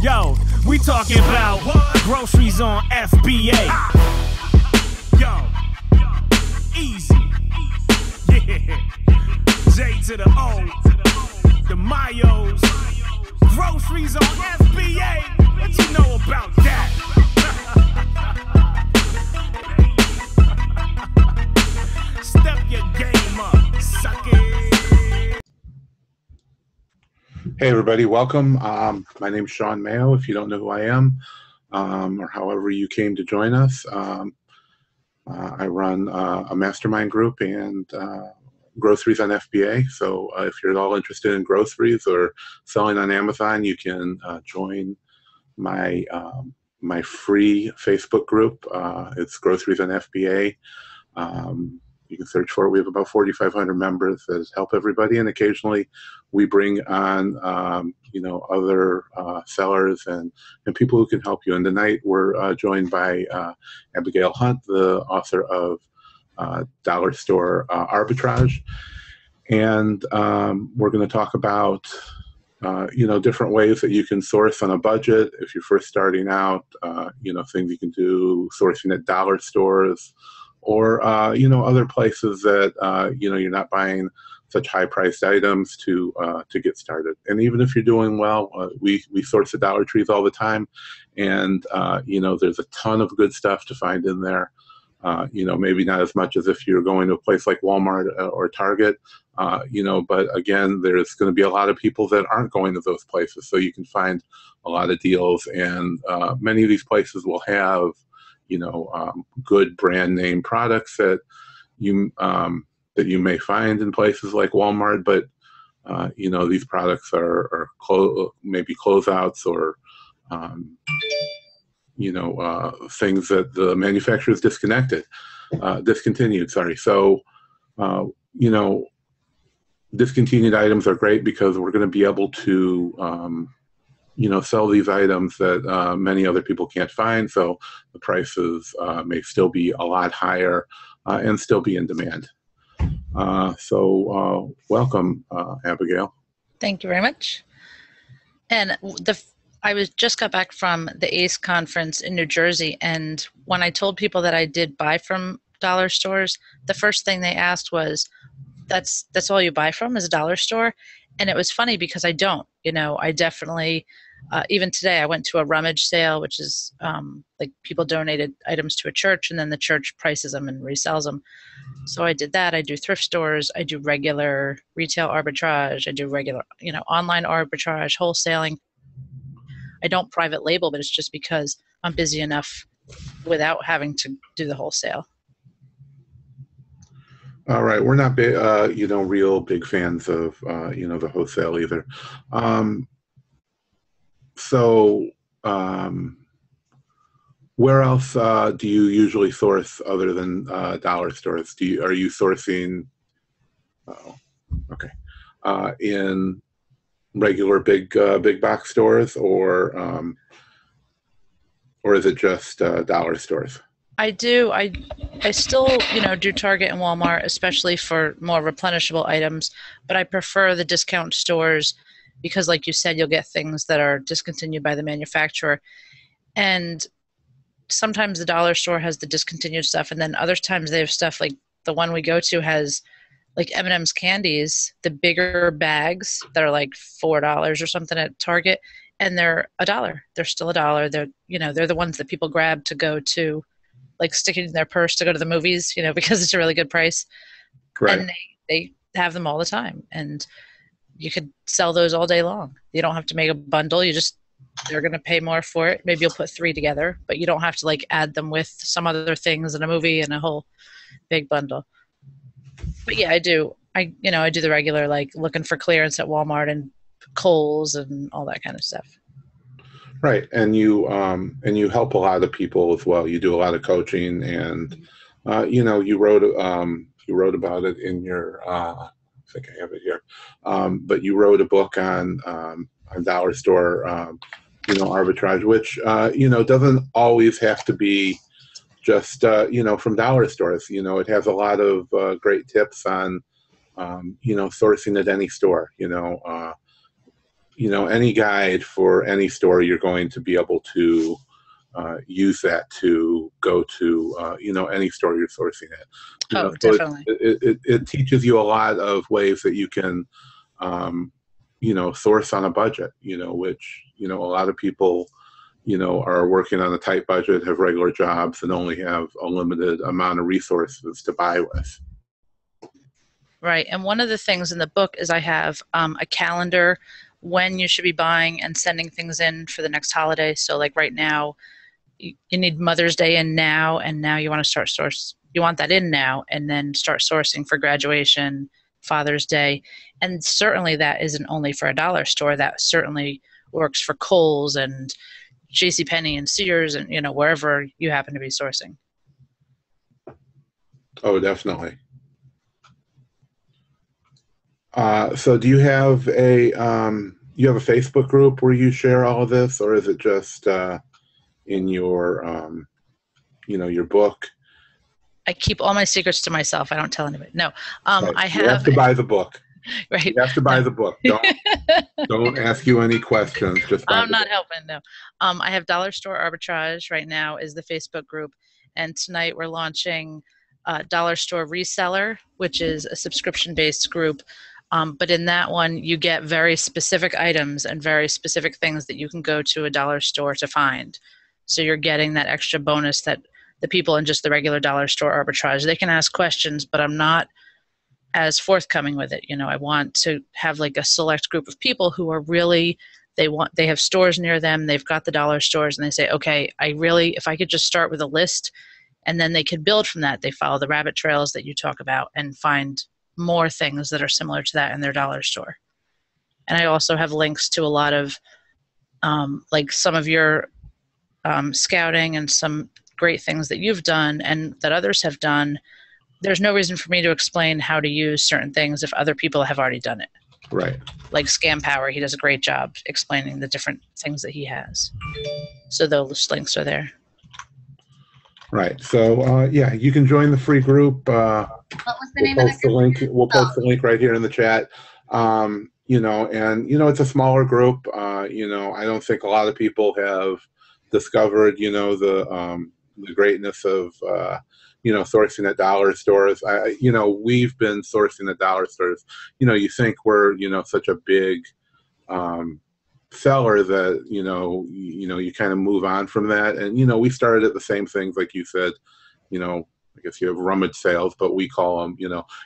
Yo, we talking about groceries on FBA. Yo, easy. Yeah. J to the O, the Mayos. Groceries on FBA. What you know about that? Step your game up, suck it. Hey everybody, welcome. My name is Shawn Mayo, if you don't know who I am, or however you came to join us. I run a mastermind group and groceries on FBA. So if you're at all interested in groceries or selling on Amazon, you can join my my free Facebook group. It's Groceries on FBA. You can search for it. We have about 4,500 members that help everybody, and occasionally we bring on other sellers and people who can help you. And tonight we're joined by Abigaile Hunt, the author of Dollar Store Arbitrage, and we're going to talk about different ways that you can source on a budget if you're first starting out. Things you can do sourcing at dollar stores, or other places that you're not buying such high-priced items to get started. And even if you're doing well, we source at Dollar Trees all the time, and there's a ton of good stuff to find in there. Maybe not as much as if you're going to a place like Walmart or Target, but again, there's going to be a lot of people that aren't going to those places, so you can find a lot of deals, and many of these places will have good brand name products that you may find in places like Walmart, but these products are maybe closeouts or things that the manufacturer's discontinued. Sorry. So discontinued items are great because we're going to be able to sell these items that many other people can't find, so the prices may still be a lot higher and still be in demand. Welcome, Abigaile. Thank you very much. And I just got back from the ACE conference in New Jersey, and when I told people that I did buy from dollar stores, the first thing they asked was, that's all you buy from is a dollar store? And it was funny because I don't. I definitely, even today, I went to a rummage sale, which is like people donated items to a church, and then the church prices them and resells them. So I did that. I do thrift stores. I do regular retail arbitrage. I do regular, online arbitrage, wholesaling. I don't private label, but it's just because I'm busy enough without having to do the wholesale. All right, we're not big, real big fans of, the wholesale either. Where else do you usually source other than dollar stores? Are you sourcing? In regular big box stores, or is it just dollar stores? I do. I still, do Target and Walmart, especially for more replenishable items, but I prefer the discount stores because, like you said, you'll get things that are discontinued by the manufacturer. And sometimes the dollar store has the discontinued stuff, and then other times they have stuff like the one we go to has like M&M's candies, the bigger bags that are like $4 or something at Target, and they're $1. They're still $1. They're the ones that people grab to go to, like stick it in their purse to go to the movies, because it's a really good price. Right. And they have them all the time, and you could sell those all day long. You don't have to make a bundle. They're going to pay more for it. Maybe you'll put 3 together, but you don't have to like add them with some other things in a movie and a whole big bundle. But yeah, I do. I do the regular, like looking for clearance at Walmart and Kohl's and all that kind of stuff. Right, and you help a lot of people as well. You do a lot of coaching, and you wrote about it in your. I think I have it here, but you wrote a book on dollar store, arbitrage, which doesn't always have to be just from dollar stores. It has a lot of great tips on sourcing at any store. any guide for any store, you're going to be able to use that to go to, any store you're sourcing at. Oh, So definitely. it teaches you a lot of ways that you can, source on a budget, which, a lot of people, are working on a tight budget, have regular jobs, and only have a limited amount of resources to buy with. Right. And one of the things in the book is I have a calendar when you should be buying and sending things in for the next holiday. So like right now, you need Mother's Day in now, and now you want to start you want that in now, and then start sourcing for graduation, Father's Day. And certainly that isn't only for a dollar store. That certainly works for Kohl's and JCPenney and Sears and, wherever you happen to be sourcing. Oh, definitely. So do you have a Facebook group where you share all of this, or is it just in your your book? I keep all my secrets to myself. I don't tell anybody. No, Right. I have. You have to buy the book. Right. You have to buy the book. Don't ask you any questions. Just buy I'm not helping. No. I have Dollar Store Arbitrage right now is the Facebook group, and tonight we're launching Dollar Store Reseller, which is a subscription-based group. But in that one, you get very specific items and very specific things that you can go to a dollar store to find. So you're getting that extra bonus that the people in just the regular dollar store arbitrage, they can ask questions, but I'm not as forthcoming with it. I want to have like a select group of people who are really, they have stores near them, they've got the dollar stores, and they say, okay, if I could just start with a list, and then they could build from that. They follow the rabbit trails that you talk about and find more things that are similar to that in their dollar store. And I also have links to a lot of like some of your scouting and some great things that you've done and that others have done. There's no reason for me to explain how to use certain things if other people have already done it. Right. Like Scam Power, he does a great job explaining the different things that he has. So those links are there. Right. So you can join the free group. What was the name of the group? We'll post the link right here in the chat. It's a smaller group. I don't think a lot of people have discovered, the greatness of, sourcing at dollar stores. We've been sourcing at dollar stores. You think we're, such a big seller that, you kind of move on from that. And, we started at the same things, like you said, I guess you have rummage sales, but we call them,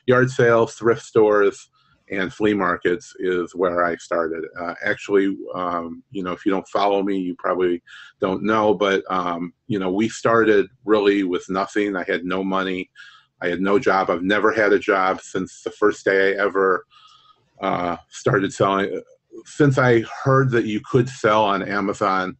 yard sales, thrift stores, and flea markets is where I started. Actually, if you don't follow me, you probably don't know, but, we started really with nothing. I had no money. I had no job. I've never had a job since the first day I ever started selling. Since I heard that you could sell on Amazon,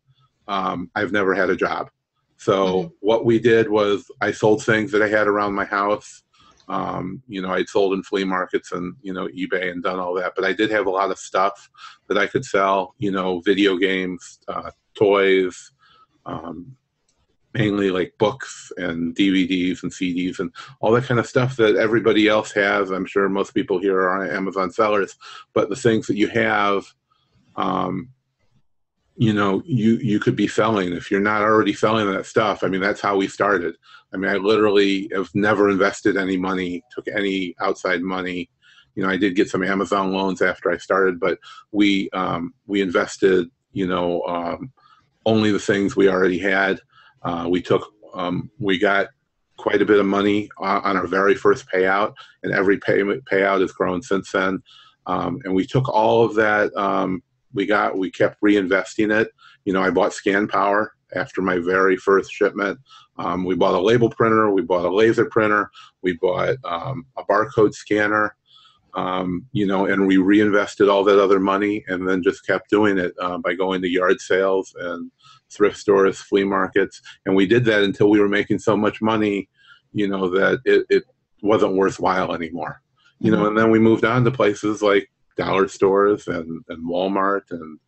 I've never had a job. So what we did was I sold things that I had around my house. I'd sold in flea markets and, eBay and done all that. But I did have a lot of stuff that I could sell, video games, toys, mainly like books and DVDs and CDs and all that kind of stuff that everybody else has. I'm sure most people here are on Amazon sellers. But the things that you have, you could be selling if you're not already selling that stuff. I mean, that's how we started. I mean, I literally have never invested any money, took any outside money. I did get some Amazon loans after I started, but we invested, only the things we already had. We got quite a bit of money on our very first payout, and every payout has grown since then. And we took all of that we kept reinvesting it. I bought Scan Power after my very first shipment. We bought a label printer, we bought a laser printer, we bought a barcode scanner, and we reinvested all that other money and then just kept doing it by going to yard sales and thrift stores, flea markets. And we did that until we were making so much money, that it wasn't worthwhile anymore. And then we moved on to places like dollar stores and Walmart and,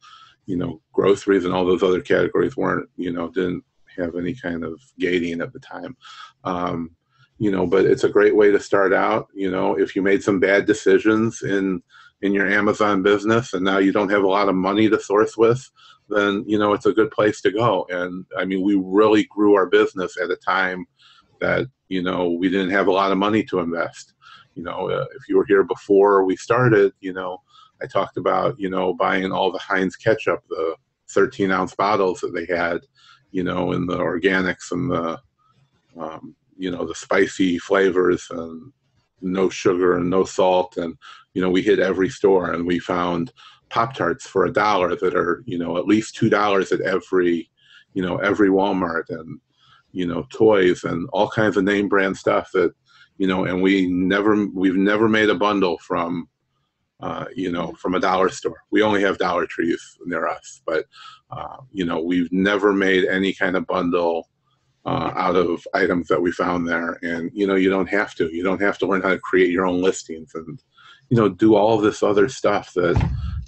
groceries, and all those other categories weren't, didn't have any kind of gating at the time. But it's a great way to start out. If you made some bad decisions in, in your Amazon business and now you don't have a lot of money to source with, then, you know, it's a good place to go. And I mean, we really grew our business at a time that, you know, we didn't have a lot of money to invest. You know, if you were here before we started, you know, I talked about, you know, buying all the Heinz ketchup, the 13-ounce bottles that they had, you know, and the organics and the, you know, the spicy flavors and no sugar and no salt. And, you know, we hit every store and we found Pop-Tarts for $1 that are, you know, at least $2 at every, you know, every Walmart, and, you know, toys and all kinds of name brand stuff that, you know, and we've never made a bundle from, you know, from a dollar store. We only have Dollar Trees near us, but, you know, we've never made any kind of bundle out of items that we found there. And, you know, you don't have to learn how to create your own listings and, you know, do all of this other stuff that,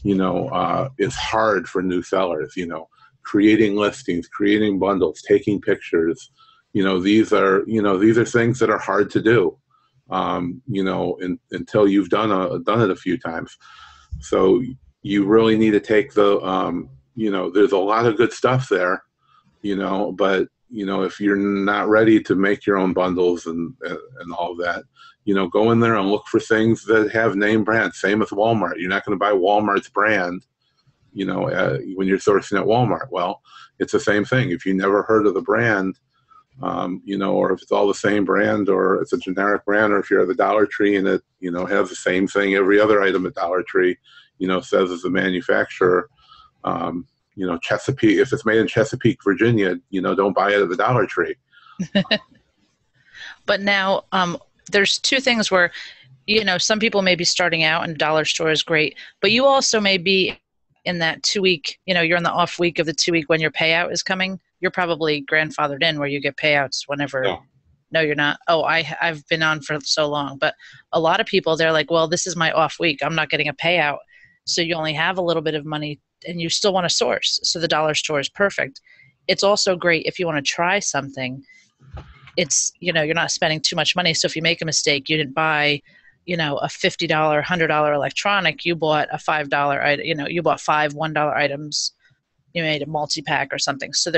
you know, is hard for new sellers, you know, creating listings, creating bundles, taking pictures. You know, these are things that are hard to do, you know, until you've done it a few times. So you really need to take the, you know, there's a lot of good stuff there, you know, but, you know, if you're not ready to make your own bundles and all of that, you know, go in there and look for things that have name brands. Same with Walmart. You're not going to buy Walmart's brand, you know, when you're sourcing at Walmart. Well, it's the same thing. If you never heard of the brand, you know, or if it's all the same brand or it's a generic brand, or if you're at the Dollar Tree and it, you know, has the same thing every other item at Dollar Tree, you know, says as a manufacturer, you know, Chesapeake, if it's made in Chesapeake, Virginia, you know, don't buy it at the Dollar Tree. But now there's two things where, you know, some people may be starting out and a dollar store is great, but you also may be in that 2 week, you know, you're in the off week of the 2 week when your payout is coming. You're probably grandfathered in where you get payouts whenever. No. No, you're not. Oh, I've been on for so long. But a lot of people, they're like, well, this is my off week. I'm not getting a payout. So you only have a little bit of money and you still want to source. So the dollar store is perfect. It's also great if you want to try something. It's, you know, you're not spending too much money. So if you make a mistake, you didn't buy, you know, a $50, $100 electronic, you bought a $5 item, you know, you bought 5 $1 items, you made a multi-pack or something. So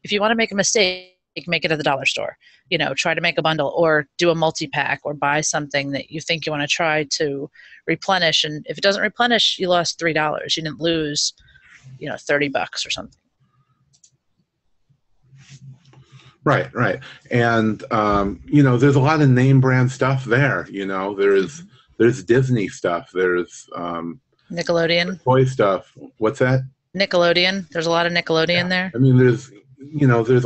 if you want to make a mistake, make it at the dollar store, you know, try to make a bundle or do a multi-pack or buy something that you think you want to try to replenish. And if it doesn't replenish, you lost $3. You didn't lose, you know, $30 or something. Right. And, you know, there's a lot of name brand stuff there. You know, there's Disney stuff. There's Nickelodeon. Toy stuff. What's that? Nickelodeon. There's a lot of Nickelodeon there. I mean, there's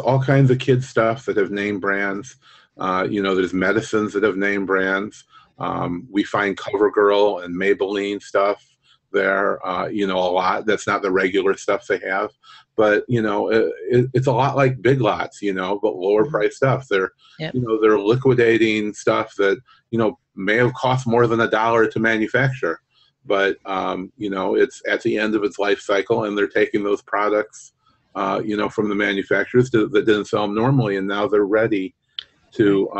all kinds of kids stuff that have name brands. You know, there's medicines that have name brands. We find CoverGirl and Maybelline stuff there, you know, a lot. That's not the regular stuff they have. But, you know, it's a lot like Big Lots, you know, but lower price stuff. They're, you know, they're liquidating stuff that, you know, may have cost more than $1 to manufacture. But, you know, it's at the end of its life cycle and they're taking those products, you know, from the manufacturers that didn't sell them normally. And now they're ready to,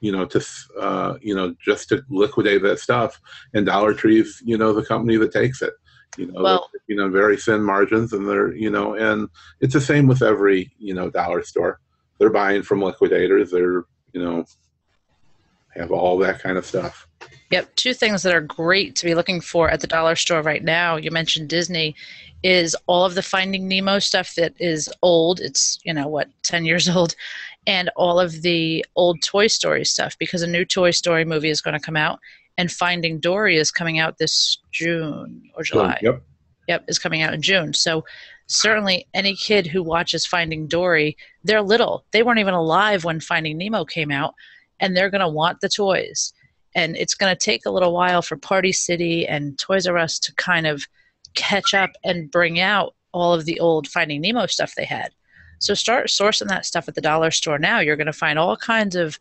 you know, you know, just to liquidate that stuff. And Dollar Tree's, you know, the company that takes it. You know, well, you know, very thin margins, and they're, you know, and it's the same with every, you know, dollar store. They're buying from liquidators. They're, you know, have all that kind of stuff. Yep. Two things that are great to be looking for at the dollar store right now. You mentioned Disney, is all of the Finding Nemo stuff that is old. It's, you know, what, 10 years old, and all of the old Toy Story stuff, because a new Toy Story movie is going to come out. And Finding Dory is coming out this June or July. Yep, is coming out in June. So certainly any kid who watches Finding Dory, they're little. They weren't even alive when Finding Nemo came out, and they're going to want the toys. And it's going to take a little while for Party City and Toys R Us to kind of catch up and bring out all of the old Finding Nemo stuff they had. So start sourcing that stuff at the dollar store now. You're going to find all kinds of,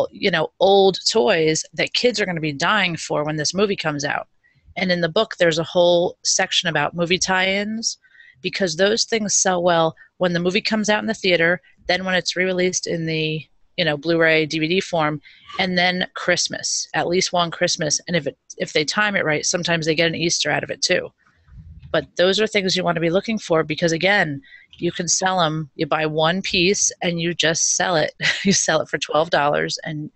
you know, old toys that kids are going to be dying for when this movie comes out. And in the book, there's a whole section about movie tie-ins, because those things sell well when the movie comes out in the theater, then when it's re-released in the, Blu-ray, DVD form, and then Christmas, at least one Christmas. And if they time it right, sometimes they get an Easter out of it too. But those are things you want to be looking for because, again, you can sell them. You buy one piece and you just sell it. You sell it for $12 and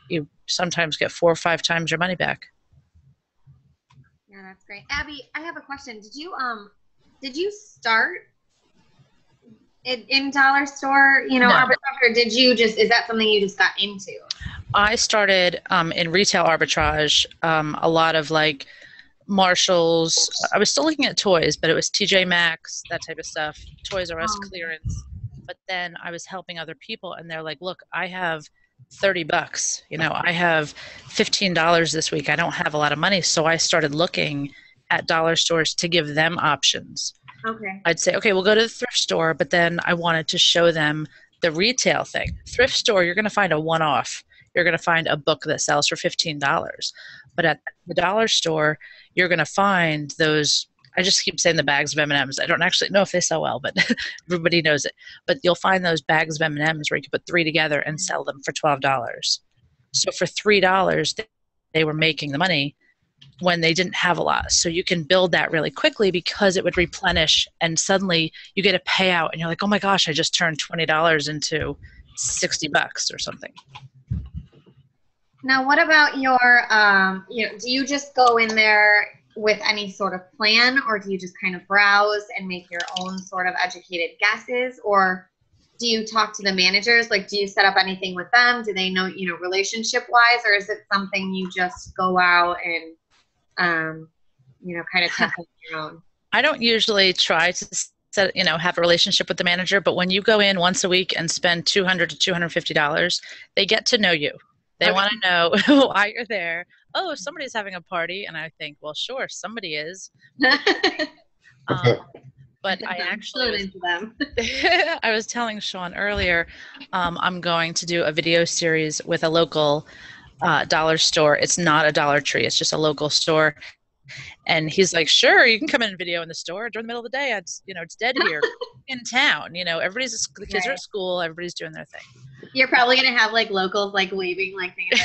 you sometimes get 4 or 5 times your money back. Yeah, that's great. Abby, I have a question. Did you start in dollar store, No. arbitrage, or is that something you just got into? I started in retail arbitrage, a lot of like Marshalls. I was still looking at toys, but it was TJ Maxx, that type of stuff, Toys R Us clearance. But then I was helping other people, and they're like, look, I have $30. I have $15 this week. I don't have a lot of money. So I started looking at dollar stores to give them options. Okay. I'd say, okay, we'll go to the thrift store, but then I wanted to show them the retail thing. Thrift store, you're going to find a one-off. You're going to find a book that sells for $15. But at the dollar store, you're going to find those, I just keep saying the bags of M&Ms. I don't actually know if they sell well, but everybody knows it. But you'll find those bags of M&Ms where you can put 3 together and sell them for $12. So for $3, they were making the money when they didn't have a lot. So you can build that really quickly because it would replenish, and suddenly you get a payout and you're like, oh my gosh, I just turned $20 into $60 or something. Now, what about your, do you just go in there with any sort of plan, or do you just kind of browse and make your own sort of educated guesses, or do you talk to the managers? Like, do you set up anything with them? Do they know, relationship-wise, or is it something you just go out and, kind of test on your own? I don't usually try to have a relationship with the manager, but when you go in once a week and spend $200 to $250, they get to know you. They want to know why you're there. Oh, somebody's having a party. And I think, well, sure, somebody is. But I actually I was telling Shawn earlier, I'm going to do a video series with a local dollar store. It's not a Dollar Tree. It's just a local store. And he's like, sure, you can come in and video in the store during the middle of the day. It's dead here in town. The kids are at school. Everybody's doing their thing. You're probably going to have like locals like waving, like thinking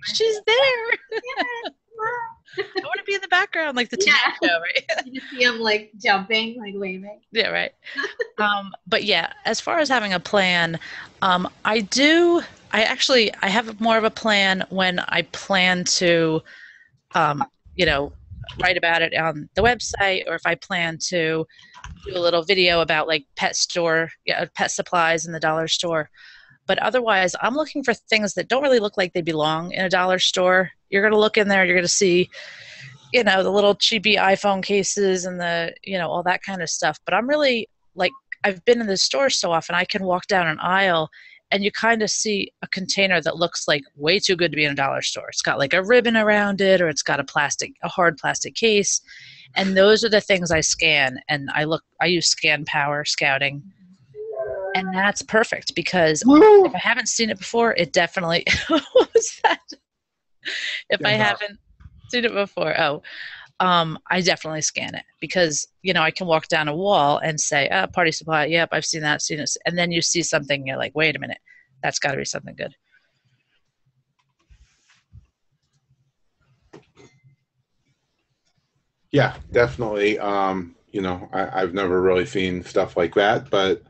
she's there. I want to be in the background like the TV show, right? You just see them like jumping, like waving. Yeah, right. But yeah, as far as having a plan, I have more of a plan when I plan to, write about it on the website, or if I plan to do a little video about like pet supplies in the dollar store. But otherwise, I'm looking for things that don't really look like they belong in a dollar store. You're going to look in there, you're going to see, the little cheapy iPhone cases and the, all that kind of stuff. But I'm really I've been in the store so often, I can walk down an aisle and you kind of see a container that looks like way too good to be in a dollar store. It's got like a ribbon around it, or it's got a hard plastic case. And those are the things I scan. And I use Scan Power Scouting. And that's perfect because if I haven't seen it before, it definitely, what was that? If I haven't seen it before, I definitely scan it because, I can walk down a wall and say, party supply. Yep, I've seen that, seen it. And then you see something, you're like, wait a minute, that's got to be something good. Yeah, definitely. I've never really seen stuff like that, but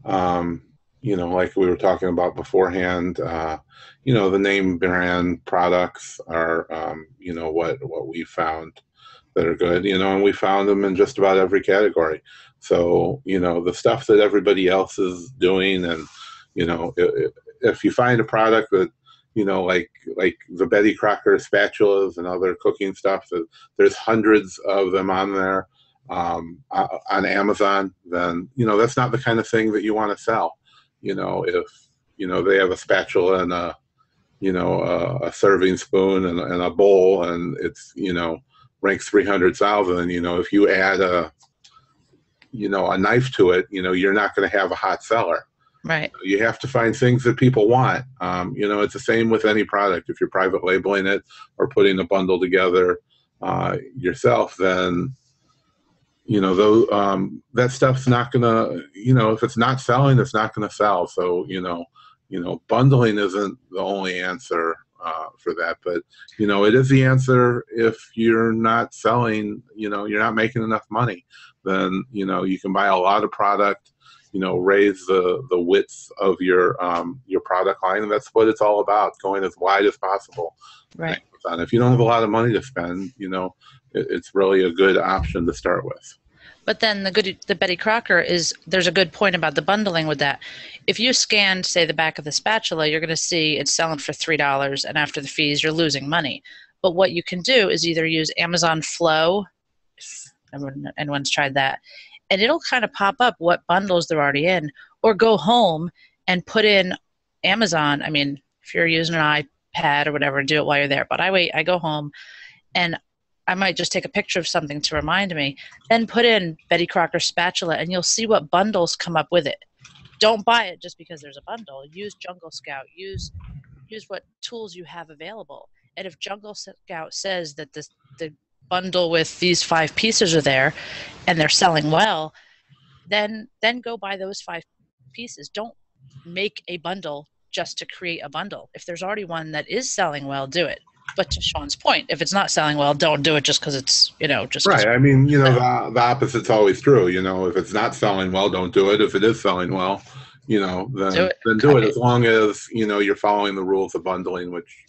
like we were talking about beforehand, the name brand products are, what we found that are good, and we found them in just about every category. So, the stuff that everybody else is doing, and, if you find a product that, like the Betty Crocker spatulas and other cooking stuff, that there's hundreds of them on there, on Amazon, then, that's not the kind of thing that you want to sell. If, they have a spatula and a serving spoon and a bowl, and it's, ranks 300,000, if you add a knife to it, you're not going to have a hot seller. Right. You have to find things that people want. It's the same with any product. If you're private labeling it or putting a bundle together yourself, then that stuff's not gonna, if it's not selling, it's not gonna sell. So, bundling isn't the only answer for that, but it is the answer. If you're not selling, you're not making enough money, then you can buy a lot of product, raise the width of your product line, and that's what it's all about, going as wide as possible. Right. And if you don't have a lot of money to spend, it's really a good option to start with. But then the Betty Crocker is, there's a good point about the bundling with that. If you scanned, say, the back of the spatula, you're going to see it's selling for $3, and after the fees, you're losing money. But what you can do is either use Amazon Flow, if anyone's tried that, and it'll kind of pop up what bundles they're already in, or go home and put in Amazon. I mean, if you're using an iPad or whatever, do it while you're there. But I go home, and I might just take a picture of something to remind me, then put in Betty Crocker spatula, and you'll see what bundles come up with it. Don't buy it just because there's a bundle. Use Jungle Scout. Use what tools you have available. And if Jungle Scout says that the bundle with these 5 pieces are there and they're selling well, then go buy those 5 pieces. Don't make a bundle just to create a bundle. If there's already one that is selling well, do it. But to Shawn's point, if it's not selling well, don't do it just because it's, just right. I mean, the opposite's always true. If it's not selling well, don't do it. If it is selling well, then do it. As long as you're following the rules of bundling, which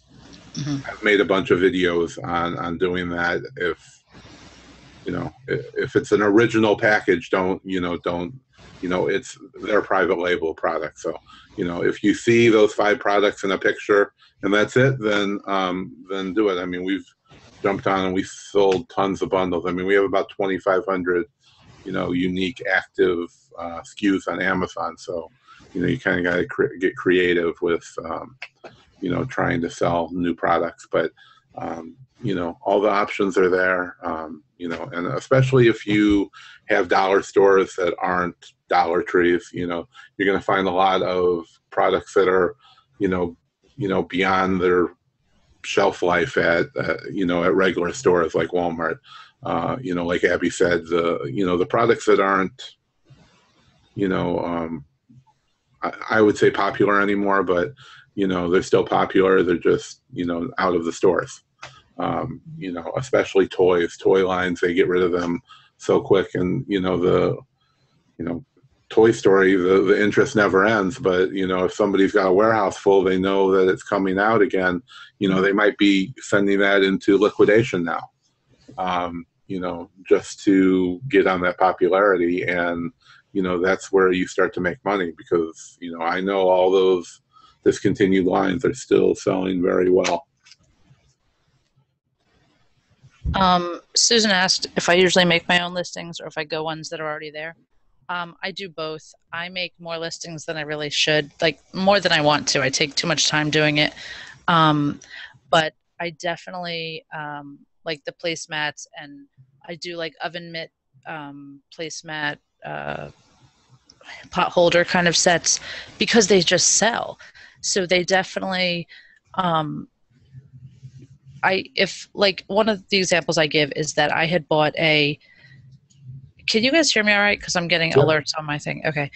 I've made a bunch of videos on doing that. If it's an original package, it's their private label product. So if you see those 5 products in a picture and that's it, then do it. I mean, we've jumped on and we sold tons of bundles. I mean, we have about 2,500 unique active SKUs on Amazon. So you kind of got to get creative with trying to sell new products, but all the options are there. And especially if you have dollar stores that aren't Dollar Trees, you're going to find a lot of products that are, beyond their shelf life at regular stores like Walmart. Like Abby said, the products that aren't, I would say popular anymore, but, they're still popular. They're just, out of the stores. Especially toys, toy lines, they get rid of them so quick. And, Toy Story, the interest never ends. But, if somebody's got a warehouse full, they know that it's coming out again. They might be sending that into liquidation now, just to get on that popularity. And, that's where you start to make money because, I know all those discontinued lines are still selling very well. Susan asked if I usually make my own listings or if I go ones that are already there. I do both. I make more listings than I really should, like more than I want to. I take too much time doing it. But I definitely like the placemats, and I do like oven mitt placemat, pot holder kind of sets because they just sell. So they definitely, if one of the examples I give is that I had bought can you guys hear me all right? Because I'm getting alerts on my thing. Okay.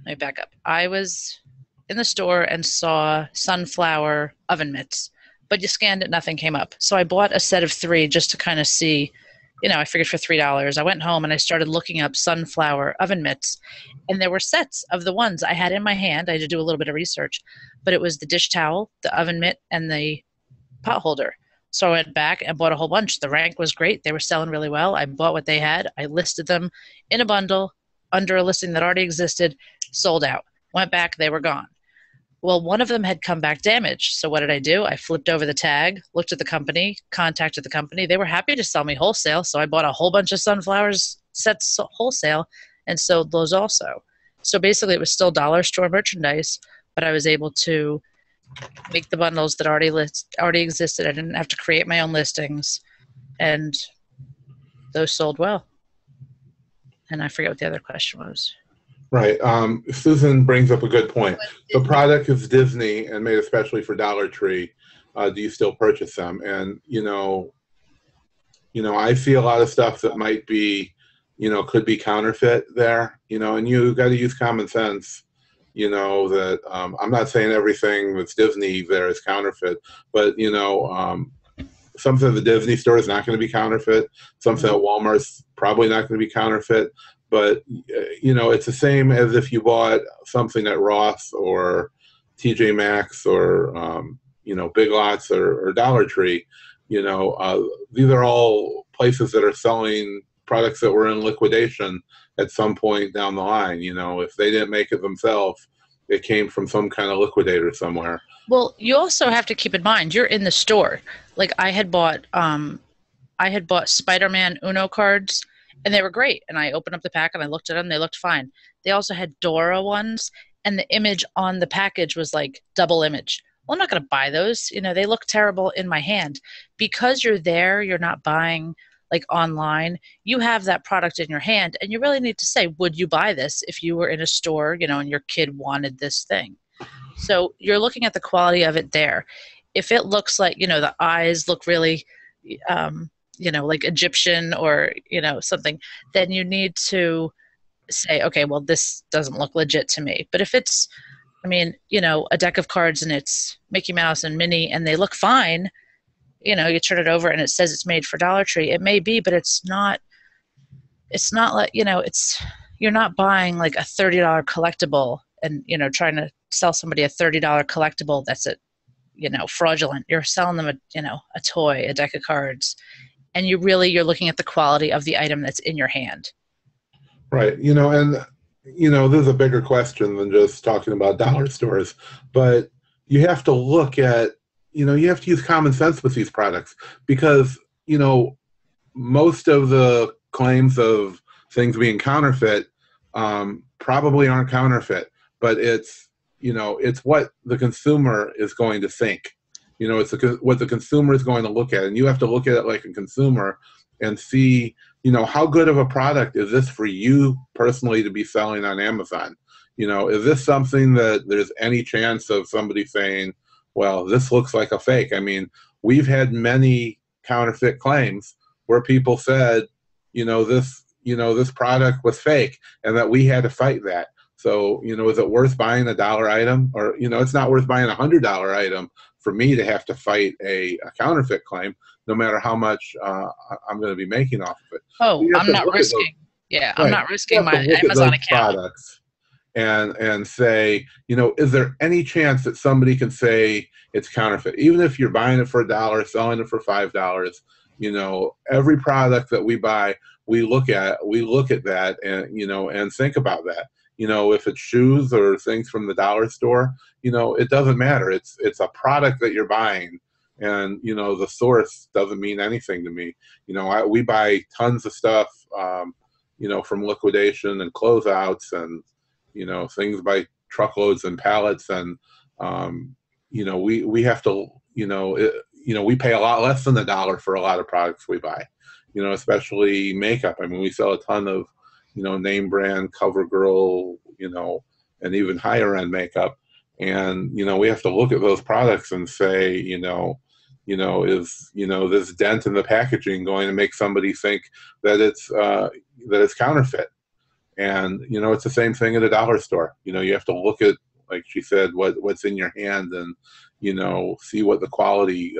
let me back up. I was in the store and saw sunflower oven mitts, but you scanned it, nothing came up. So I bought a set of 3 just to kind of see, I figured for $3. I went home and I started looking up sunflower oven mitts, and there were sets of the ones I had in my hand. I had to do a little bit of research, but it was the dish towel, the oven mitt, and the pot holder. So I went back and bought a whole bunch. The rank was great. They were selling really well. I bought what they had. I listed them in a bundle under a listing that already existed, sold out. Went back, they were gone. Well, one of them had come back damaged. So what did I do? I flipped over the tag, looked at the company, contacted the company. They were happy to sell me wholesale. So I bought a whole bunch of sunflowers sets wholesale and sold those also. So basically it was still dollar store merchandise, but I was able to make the bundles that already existed. I didn't have to create my own listings, and those sold well. And I forget what the other question was. Right. Susan brings up a good point. The product is Disney and made especially for Dollar Tree. Do you still purchase them? And, I see a lot of stuff that might be, could be counterfeit there, and you got to use common sense, that I'm not saying everything that's Disney there is counterfeit, but, something at the Disney store is not going to be counterfeit. Something at Walmart's probably not going to be counterfeit. But, it's the same as if you bought something at Ross or TJ Maxx or, Big Lots or Dollar Tree. These are all places that are selling products that were in liquidation at some point down the line. If they didn't make it themselves, it came from some kind of liquidator somewhere. Well, you also have to keep in mind, you're in the store. Like I had bought Spider-Man Uno cards, and they were great. And I opened up the pack and I looked at them. They looked fine. They also had Dora ones, and the image on the package was like double image. Well, I'm not going to buy those. They look terrible in my hand. Because you're there, you're not buying like online. You have that product in your hand, and you really need to say, would you buy this if you were in a store, and your kid wanted this thing? So you're looking at the quality of it there. If it looks like, the eyes look really, like Egyptian or, something, then you need to say, okay, well, this doesn't look legit to me. But if it's, a deck of cards and it's Mickey Mouse and Minnie and they look fine, you turn it over and it says it's made for Dollar Tree. It may be, but it's not like, you're not buying like a $30 collectible and, trying to sell somebody a $30 collectible that's fraudulent. You're selling them a toy, a deck of cards, and you're looking at the quality of the item that's in your hand. Right. And this is a bigger question than just talking about dollar stores, but you have to look at, you have to use common sense with these products because, most of the claims of things being counterfeit probably aren't counterfeit, but it's what the consumer is going to think. It's what the consumer is going to look at, and you have to look at it like a consumer and see, how good of a product is this for you personally to be selling on Amazon? Is this something that there's any chance of somebody saying, well, this looks like a fake? We've had many counterfeit claims where people said, this product was fake, and that we had to fight that. So, is it worth buying a $1 item? Or, it's not worth buying a $100 item for me to have to fight a counterfeit claim, no matter how much I'm going to be making off of it. Oh, I'm not risking. I'm not risking my Amazon account. Products and say, is there any chance that somebody can say it's counterfeit? Even if you're buying it for $1, selling it for $5, every product that we buy, we look at that and, and think about that. If it's shoes or things from the dollar store, it doesn't matter. It's a product that you're buying, and, the source doesn't mean anything to me. We buy tons of stuff, from liquidation and closeouts and, things by truckloads and pallets. And, we have to, we pay a lot less than $1 for a lot of products we buy, especially makeup. We sell a ton of, name brand, CoverGirl, and even higher end makeup. And, we have to look at those products and say, is, this dent in the packaging going to make somebody think that it's counterfeit? And, it's the same thing at a dollar store. You have to look at, like she said, what's in your hand and, see what the quality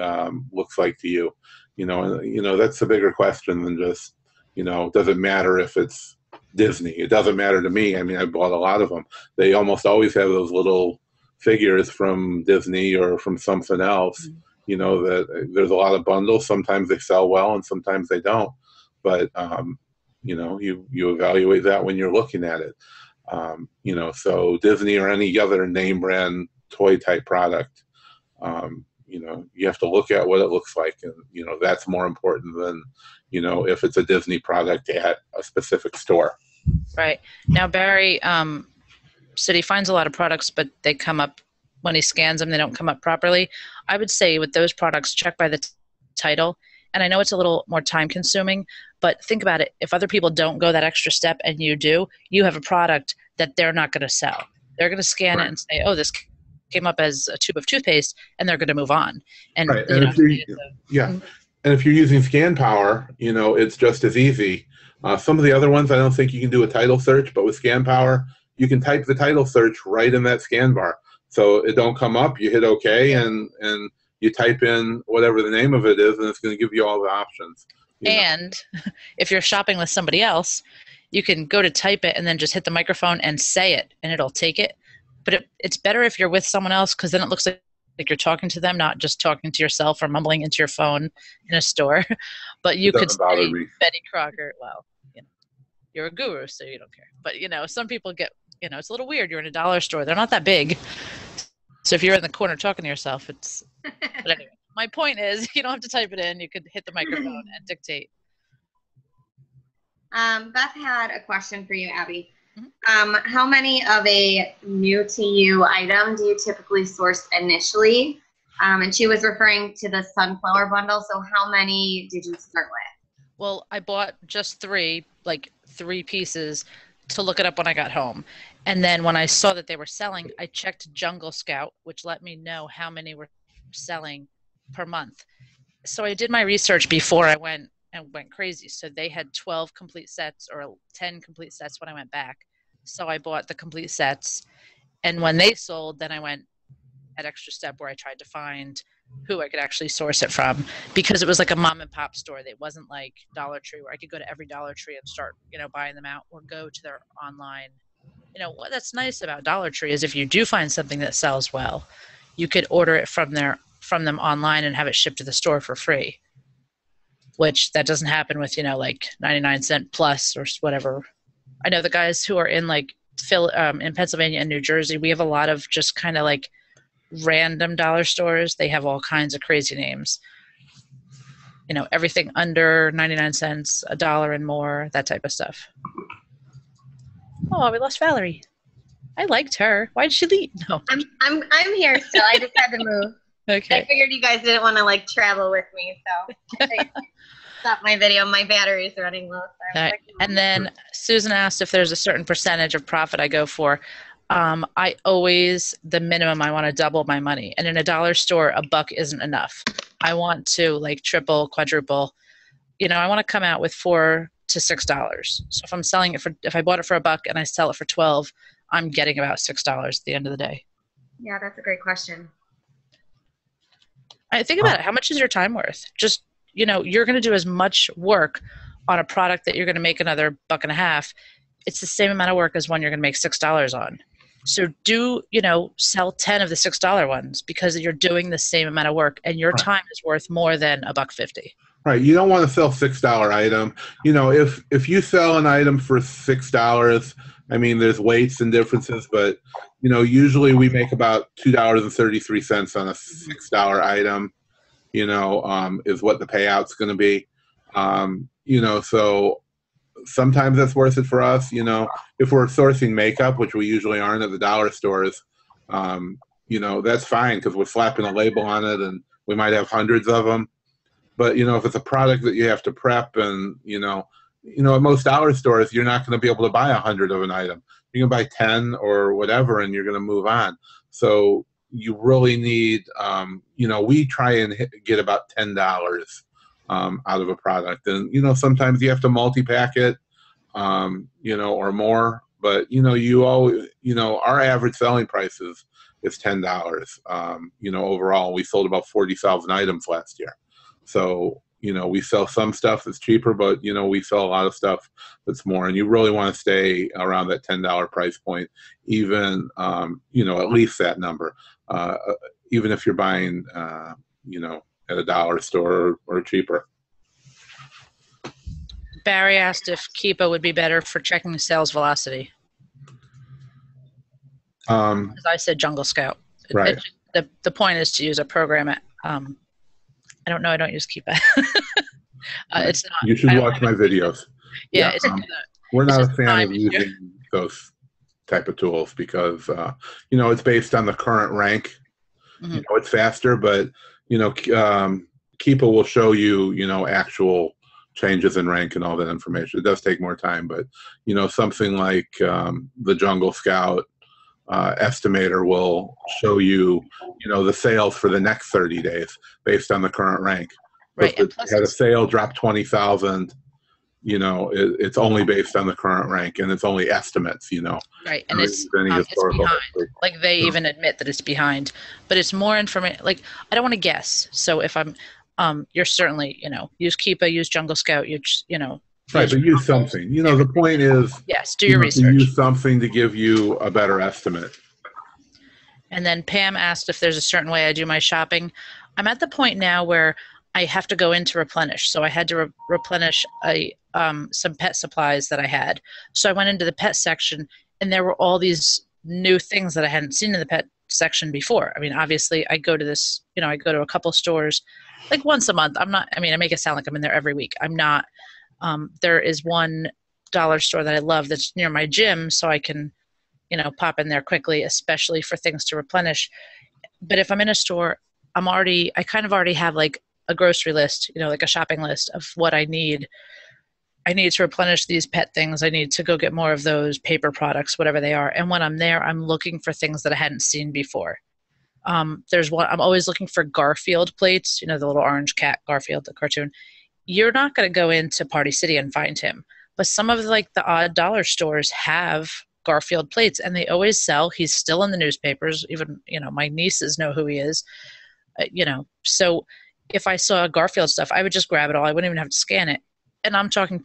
looks like to you. That's a bigger question than just, does it matter if it's Disney? It doesn't matter to me. I bought a lot of them. They almost always have those little figures from Disney or from something else, that there's a lot of bundles. Sometimes they sell well and sometimes they don't. But, you evaluate that when you're looking at it. So Disney or any other name brand toy type product, you have to look at what it looks like. And, that's more important than, if it's a Disney product at a specific store. Right. Now, Barry said he finds a lot of products, but they come up when he scans them, they don't come up properly. I would say with those products, check by the title. And I know it's a little more time consuming, but think about it. If other people don't go that extra step and you do, you have a product that they're not going to sell. They're going to scan it and say, oh, this came up as a tube of toothpaste, and they're going to move on. And, and if you're using Scan Power, it's just as easy. Some of the other ones, I don't think you can do a title search, but with Scan Power, you can type the title search right in that scan bar. So it don't come up, you hit OK, and you type in whatever the name of it is, and it's going to give you all the options. And if you're shopping with somebody else, you can go to type it and then just hit the microphone and say it, and it'll take it. But it's better if you're with someone else, because then it looks like you're talking to them, not just talking to yourself or mumbling into your phone in a store. But you could say Betty Crocker. Well, you're a guru, so you don't care. But, some people get, it's a little weird. You're in a dollar store. They're not that big. So if you're in the corner talking to yourself, it's... But anyway, my point is you don't have to type it in. You could hit the microphone and dictate. Beth had a question for you, Abby. How many of a new to you item do you typically source initially? And she was referring to the sunflower bundle. So how many did you start with? Well, I bought just three pieces to look it up when I got home. And then when I saw that they were selling, I checked Jungle Scout, which let me know how many were selling per month. So I did my research before I went crazy. So they had 12 complete sets or 10 complete sets when I went back. So I bought the complete sets. And when they sold, then I went at extra step where I tried to find who I could actually source it from, because it was like a mom and pop store. It wasn't like Dollar Tree where I could go to every Dollar Tree and start, buying them out, or go to their online. What that's nice about Dollar Tree is if you do find something that sells well, you could order it from them online and have it shipped to the store for free, which that doesn't happen with, like 99-cent plus or whatever. I know the guys who are in in Pennsylvania and New Jersey, we have a lot of just kind of like random dollar stores. They have all kinds of crazy names. Everything under 99 cents, $1 and more, that type of stuff. Oh, we lost Valerie. I liked her. Why did she leave? No. I'm here still. I just had to move. Okay. I figured you guys didn't want to travel with me, so I stopped my video. My battery's running low. So right. And then Susan asked if there's a certain percentage of profit I go for. I always, the minimum, I want to double my money. And in a dollar store, $1 isn't enough. I want to triple, quadruple. I want to come out with $4 to $6. So if I'm selling it if I bought it for $1 and I sell it for 12, I'm getting about $6 at the end of the day. Yeah, that's a great question. I think about it. How much is your time worth? Just, you're going to do as much work on a product that you're going to make another $1.50. It's the same amount of work as one you're going to make $6 on. So sell 10 of the $6 ones, because you're doing the same amount of work and your time is worth more than $1.50. Right. You don't want to sell $6 item. If you sell an item for $6, I mean, there's weights and differences, but usually we make about $2.33 on a $6 item. Is what the payout's going to be. So sometimes that's worth it for us. If we're sourcing makeup, which we usually aren't at the dollar stores, that's fine, because we're slapping a label on it and we might have hundreds of them. But, if it's a product that you have to prep and, at most dollar stores, you're not going to be able to buy 100 of an item. You can buy 10 or whatever, and you're going to move on. So you really need, we try and get about $10 out of a product. And, sometimes you have to multi-pack it, or more. But, you always, our average selling price is $10. Overall, we sold about 40,000 items last year. So, we sell some stuff that's cheaper, but, we sell a lot of stuff that's more. And you really want to stay around that $10 price point, even, at least that number, even if you're buying, at a dollar store or cheaper. Barry asked if Keepa would be better for checking sales velocity. As I said, Jungle Scout. Right. The point is to use a program. I don't know. I don't use Keepa. It's not. You should watch my videos. Yeah. We're not a fan of using those type of tools because, it's based on the current rank. Mm-hmm. It's faster, but, Keepa will show you, actual changes in rank and all that information. It does take more time, but, something like the Jungle Scout estimator will show you, the sales for the next 30 days based on the current rank. Right. If it had a sale drop 20,000, it's only based on the current rank, and it's only estimates, Right, and It's it's behind. Like they even admit that it's behind, but it's more information. Like I don't want to guess. So if I'm, you're certainly, use Keepa, use Jungle Scout, Right, but use something. The point is, yes, do your to research. use something to give you a better estimate. And then Pam asked if there's a certain way I do my shopping. I'm at the point now where I have to go in to replenish. So I had to replenish some pet supplies that I had. So I went into the pet section, and there were all these new things that I hadn't seen in the pet section before. I mean, obviously, I go to this, I go to a couple stores like once a month. I make it sound like I'm in there every week. I'm not. There is one dollar store that I love that's near my gym, so I can, pop in there quickly, especially for things to replenish. But if I'm in a store, I kind of already have like a grocery list, like a shopping list of what I need. I need to replenish these pet things. I need to go get more of those paper products, whatever they are. And when I'm there, I'm looking for things that I hadn't seen before. There's one, I'm always looking for Garfield plates, the little orange cat, Garfield, the cartoon. You're not going to go into Party City and find him. But some of the odd dollar stores have Garfield plates, and they always sell. He's still in the newspapers. Even, my nieces know who he is. So if I saw Garfield stuff, I would just grab it all. I wouldn't even have to scan it. And I'm talking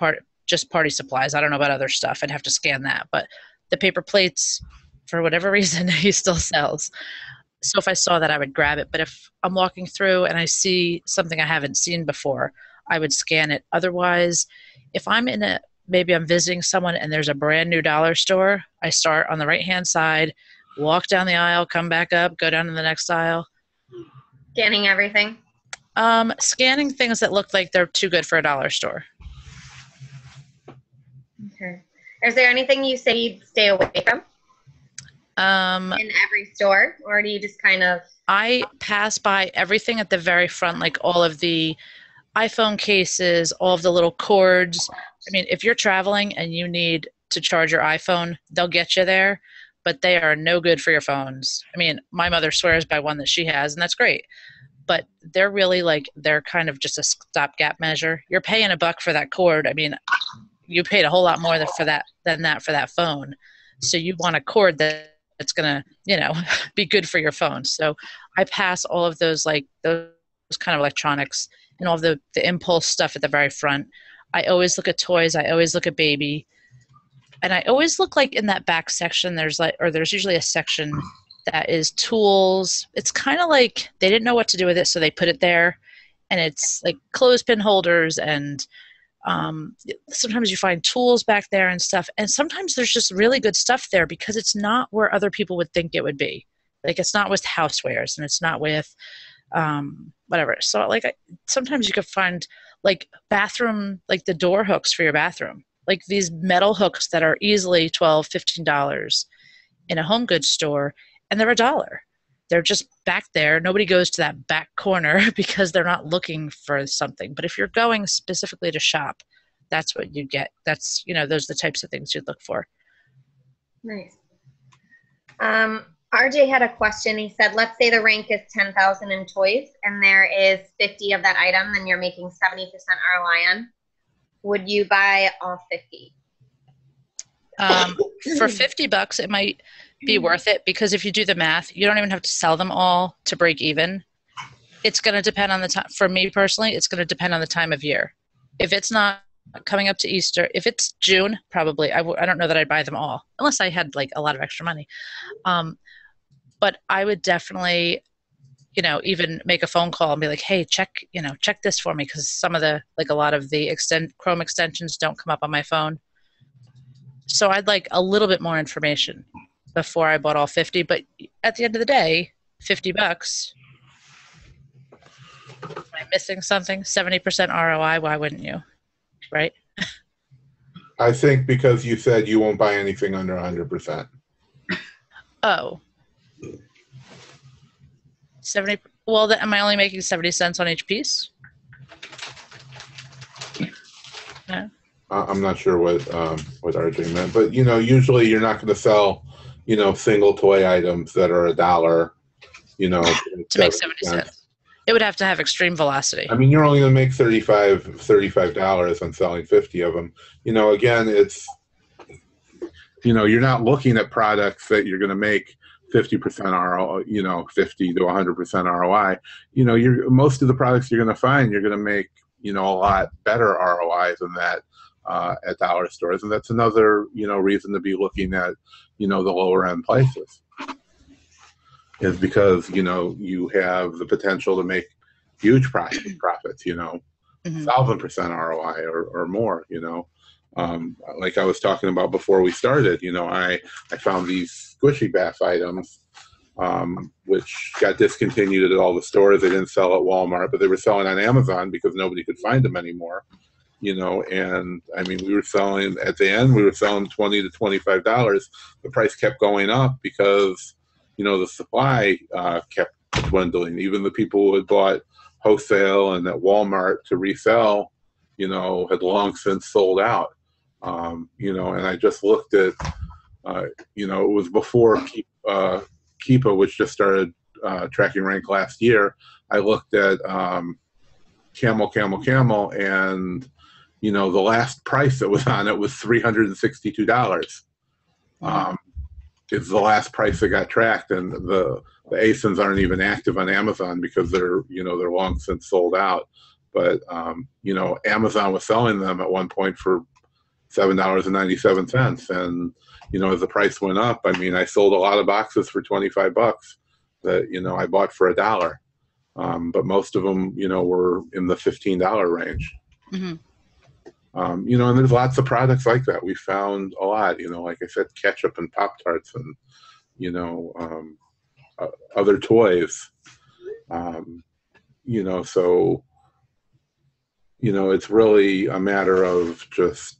just party supplies. I don't know about other stuff. I'd have to scan that. But the paper plates, for whatever reason, he still sells. So if I saw that, I would grab it. But if I'm walking through and I see something I haven't seen before, I would scan it. Otherwise, if maybe I'm visiting someone and there's a brand new dollar store, I start on the right-hand side, walk down the aisle, come back up, go down to the next aisle. Scanning everything? Scanning things that look like they're too good for a dollar store. Okay. Is there anything you say you'd stay away from? In every store? Or do you just kind of... I pass by everything at the very front, like all of the iPhone cases, all of the little cords. I mean, if you're traveling and you need to charge your iPhone, they'll get you there, but they are no good for your phones. I mean, my mother swears by one that she has, and that's great. But they're really they're kind of just a stopgap measure. You're paying $1 for that cord. I mean, you paid a whole lot more for that phone. So you want a cord that's going to, be good for your phone. So I pass all of those kind of electronics and all of the impulse stuff at the very front. I always look at toys. I always look at baby. And I always look in that back section, there's usually a section that is tools. It's kind of they didn't know what to do with it, so they put it there. And it's clothespin holders, and sometimes you find tools back there and stuff. And sometimes there's just really good stuff there because it's not where other people would think it would be. It's not with housewares, and it's not with whatever. So sometimes you could find bathroom, the door hooks for your bathroom, these metal hooks that are easily $12, $15 in a home goods store, and they're $1. They're just back there. Nobody goes to that back corner because they're not looking for something. But if you're going specifically to shop, that's what you get. That's, those are the types of things you'd look for. Nice. RJ had a question. He said, let's say the rank is 10,000 in toys and there is 50 of that item and you're making 70% ROI on. Would you buy all 50? For $50, it might be worth it because if you do the math, you don't even have to sell them all to break even. It's going to depend on the time. For me personally, it's going to depend on the time of year. If it's not coming up to Easter, if it's June, probably. I don't know that I'd buy them all unless I had a lot of extra money. But I would definitely, even make a phone call and be like, hey, check this for me because some of the, a lot of the Chrome extensions don't come up on my phone. So I'd like a little bit more information before I bought all 50. But at the end of the day, $50. Am I missing something? 70% ROI. Why wouldn't you? Right? I think because you said you won't buy anything under 100%. Oh. 70. Well, am I only making 70 cents on each piece? No. I'm not sure what RJ meant, but usually you're not going to sell, single toy items that are $1, to make 70 cents. It would have to have extreme velocity. I mean, you're only going to make $35 on selling 50 of them. You know, again, it's, you know, you're not looking at products that you're going to make 50% ROI, you know, 50 to 100% ROI. You know, most of the products you're going to find, you're going to make, you know, a lot better ROI than that at dollar stores. And that's another, you know, reason to be looking at, you know, the lower end places, is because, you know, you have the potential to make huge profits, you know, 1,000% ROI or more, you know. Like I was talking about before we started, you know, I found these squishy bath items, which got discontinued at all the stores. They didn't sell at Walmart, but they were selling on Amazon because nobody could find them anymore, you know. And I mean, we were selling, at the end, we were selling $20 to $25. The price kept going up because, you know, the supply kept dwindling. Even the people who had bought wholesale and at Walmart to resell, you know, had long since sold out. You know, and I just looked at, you know, it was before Keepa, which just started tracking rank last year. I looked at Camel, and, you know, the last price that was on it was $362. It's the last price that got tracked, and the ASINs aren't even active on Amazon because they're, you know, they're long since sold out. But, you know, Amazon was selling them at one point for $7.97. And, you know, as the price went up, I mean, I sold a lot of boxes for $25 that, you know, I bought for $1. But most of them, you know, were in the $15 range. You know, and there's lots of products like that. We found a lot, you know, like I said, ketchup and Pop-Tarts and, you know, other toys, you know, so, you know, it's really a matter of just,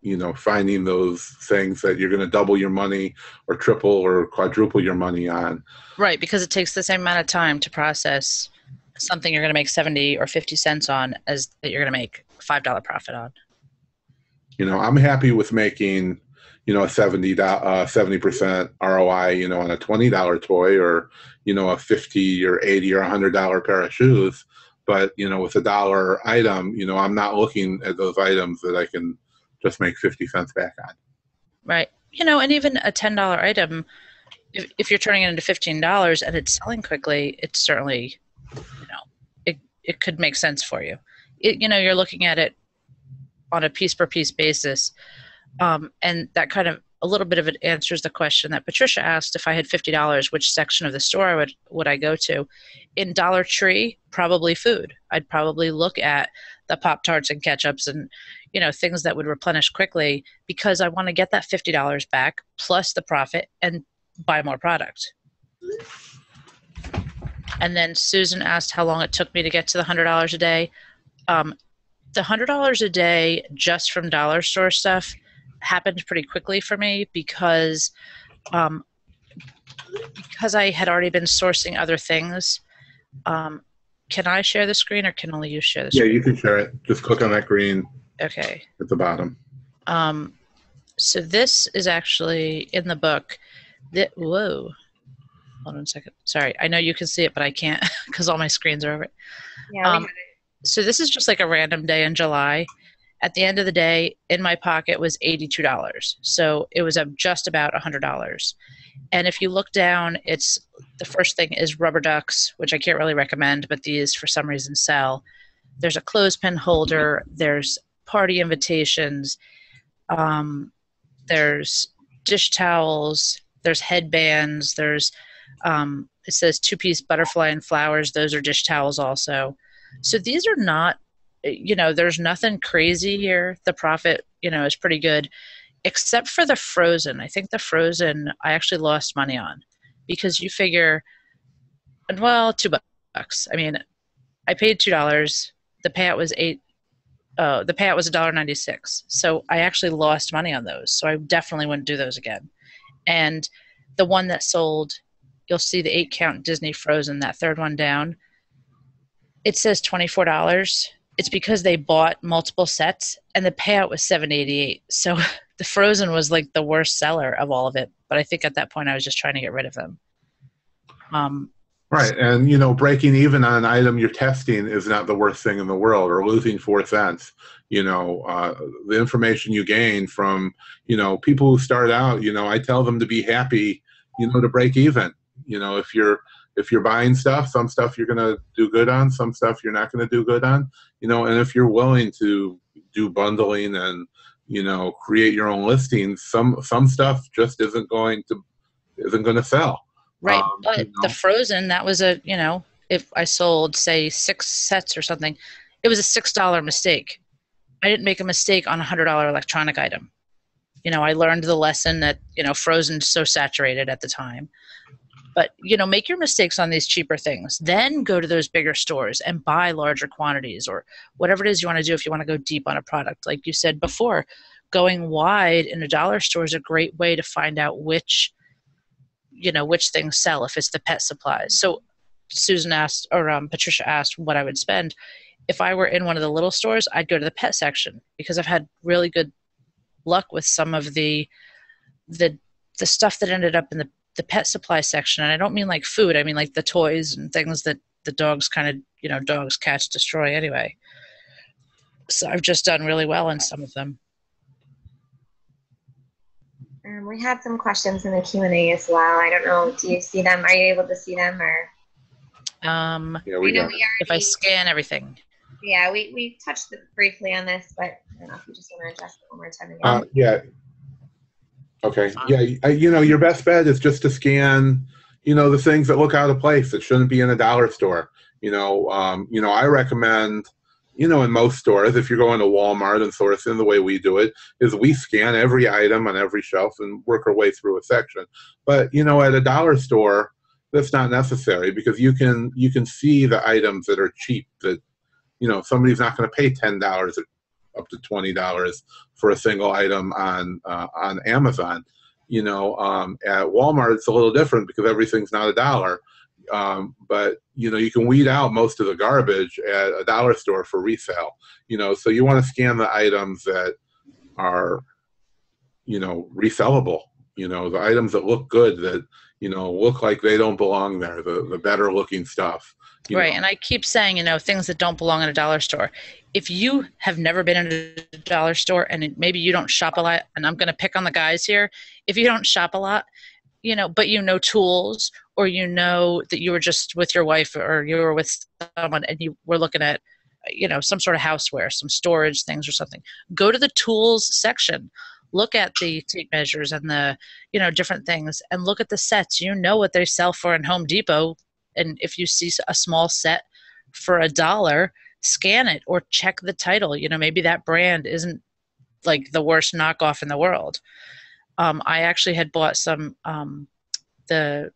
you know, finding those things that you're going to double your money or triple or quadruple your money on. Right, because it takes the same amount of time to process something you're going to make 70 or 50 cents on as that you're going to make $5 profit on. You know, I'm happy with making, you know, a 70% ROI, you know, on a $20 toy, or, you know, a $50 or $80 or $100 pair of shoes. But, you know, with $1 item, you know, I'm not looking at those items that I can just make 50 cents back on. Right. You know, and even a $10 item, if you're turning it into $15 and it's selling quickly, it's certainly, you know, it could make sense for you. You know, you're looking at it on a piece per piece basis. And that kind of, a little bit of it answers the question that Patricia asked, if I had $50, which section of the store would I go to? In Dollar Tree, probably food. I'd probably look at the Pop-Tarts and ketchups and, you know, things that would replenish quickly, because I want to get that $50 back plus the profit and buy more product. And then Susan asked how long it took me to get to the $100 a day. The $100 a day just from dollar store stuff happened pretty quickly for me because I had already been sourcing other things. Can I share the screen, or can only you share the screen? Yeah, you can share it. Just click on that green. Okay. At the bottom. So this is actually in the book. Whoa. Hold on a second. Sorry. I know you can see it, but I can't because all my screens are over it. Yeah, we got it. So this is just like a random day in July. At the end of the day, in my pocket was $82. So it was up just about $100. And if you look down, it's the first thing is rubber ducks, which I can't really recommend, but these for some reason sell. There's a clothespin holder. There's party invitations. There's dish towels. There's headbands. There's it says 2-piece butterfly and flowers. Those are dish towels also. So these are not, you know, there's nothing crazy here. The profit, you know, is pretty good, except for the frozen. I think the frozen I actually lost money on, because you figure, well, $2. I mean, I paid $2. The payout was $1.96. So I actually lost money on those. So I definitely wouldn't do those again. And the one that sold, you'll see the 8-count Disney Frozen, that third one down. It says $24. It's because they bought multiple sets, and the payout was $7.88. So the Frozen was like the worst seller of all of it. But I think at that point I was just trying to get rid of them. Right. And, breaking even on an item you're testing is not the worst thing in the world, or losing 4 cents. The information you gain from, people who start out, I tell them to be happy, to break even. If you're buying stuff, some stuff you're going to do good on, some stuff you're not going to do good on, and if you're willing to do bundling and, create your own listings, some stuff just isn't going to sell. Right, but the frozen, that was if I sold, say, 6 sets or something, it was a $6 mistake. I didn't make a mistake on a $100 electronic item. I learned the lesson that, frozen's so saturated at the time. But, make your mistakes on these cheaper things. Then go to those bigger stores and buy larger quantities, or whatever it is you want to do if you want to go deep on a product. Like you said before, going wide in a dollar store is a great way to find out which things sell, if it's the pet supplies. So Susan asked, or Patricia asked what I would spend. If I were in one of the little stores, I'd go to the pet section, because I've had really good luck with some of the stuff that ended up in the pet supply section. And I don't mean like food. I mean like the toys and things that the dogs dogs, cats destroy anyway. So I've just done really well in some of them. We had some questions in the Q&A as well. I don't know. Do you see them? Are you able to see them, or? Yeah, we got it. If I scan everything. Yeah, we touched briefly on this, but I don't know if you just want to address it one more time again. Yeah. Okay. Yeah. Your best bet is just to scan, the things that look out of place that shouldn't be in a dollar store. I recommend, in most stores, if you're going to Walmart and sourcing the way we do it, is we scan every item on every shelf and work our way through a section. But, at a dollar store, that's not necessary, because you can see the items that are cheap, that, somebody's not going to pay $10 up to $20 for a single item on Amazon. At Walmart, it's a little different because everything's not a dollar. But you can weed out most of the garbage at a dollar store for resale. So you want to scan the items that are, resellable. The items that look good, that look like they don't belong there. The better looking stuff. Right, and I keep saying, things that don't belong in a dollar store. If you have never been in a dollar store, and maybe you don't shop a lot, and I'm going to pick on the guys here, if you don't shop a lot, but tools, or that you were just with your wife, or you were with someone and you were looking at, some sort of houseware, some storage things or something, go to the tools section, look at the tape measures and the, different things, and look at the sets. What they sell for in Home Depot. And if you see a small set for $1, scan it or check the title. Maybe that brand isn't like the worst knockoff in the world. I actually had bought some the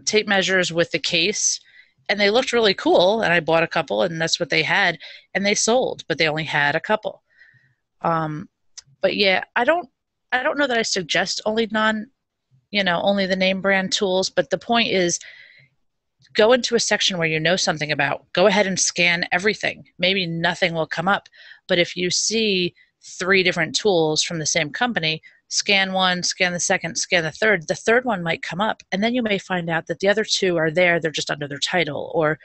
tape measures with the case, and they looked really cool. And I bought a couple, and that's what they had, and they sold, but they only had a couple. But yeah, I don't know that I suggest only only the name brand tools. But the point is, go into a section where you know something about. Go ahead and scan everything. Maybe nothing will come up. But if you see 3 different tools from the same company, scan one, scan the second, scan the third. The third one might come up. And then you may find out that the other 2 are there. They're just under their title. Or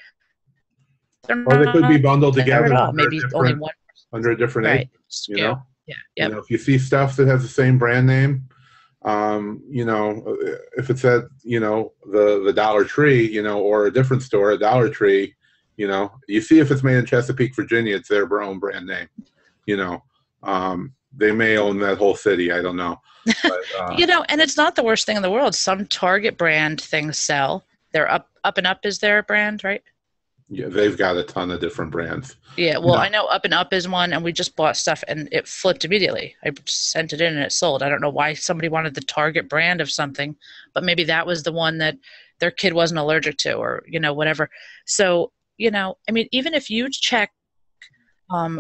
they could be bundled together. Maybe only one. Under a different name. Yeah. Yep. If you see stuff that has the same brand name, if it's at, the Dollar Tree, or a different store, a Dollar Tree, you see if it's made in Chesapeake, Virginia, it's their own brand name. They may own that whole city. I don't know. But, and it's not the worst thing in the world. Some Target brand things sell. They're Up and Up is their brand, right? Yeah, they've got a ton of different brands. Yeah, well, I know Up and Up is one, and we just bought stuff, and it flipped immediately. I sent it in, and it sold. I don't know why somebody wanted the Target brand of something, but maybe that was the one that their kid wasn't allergic to, or, whatever. So, even if you check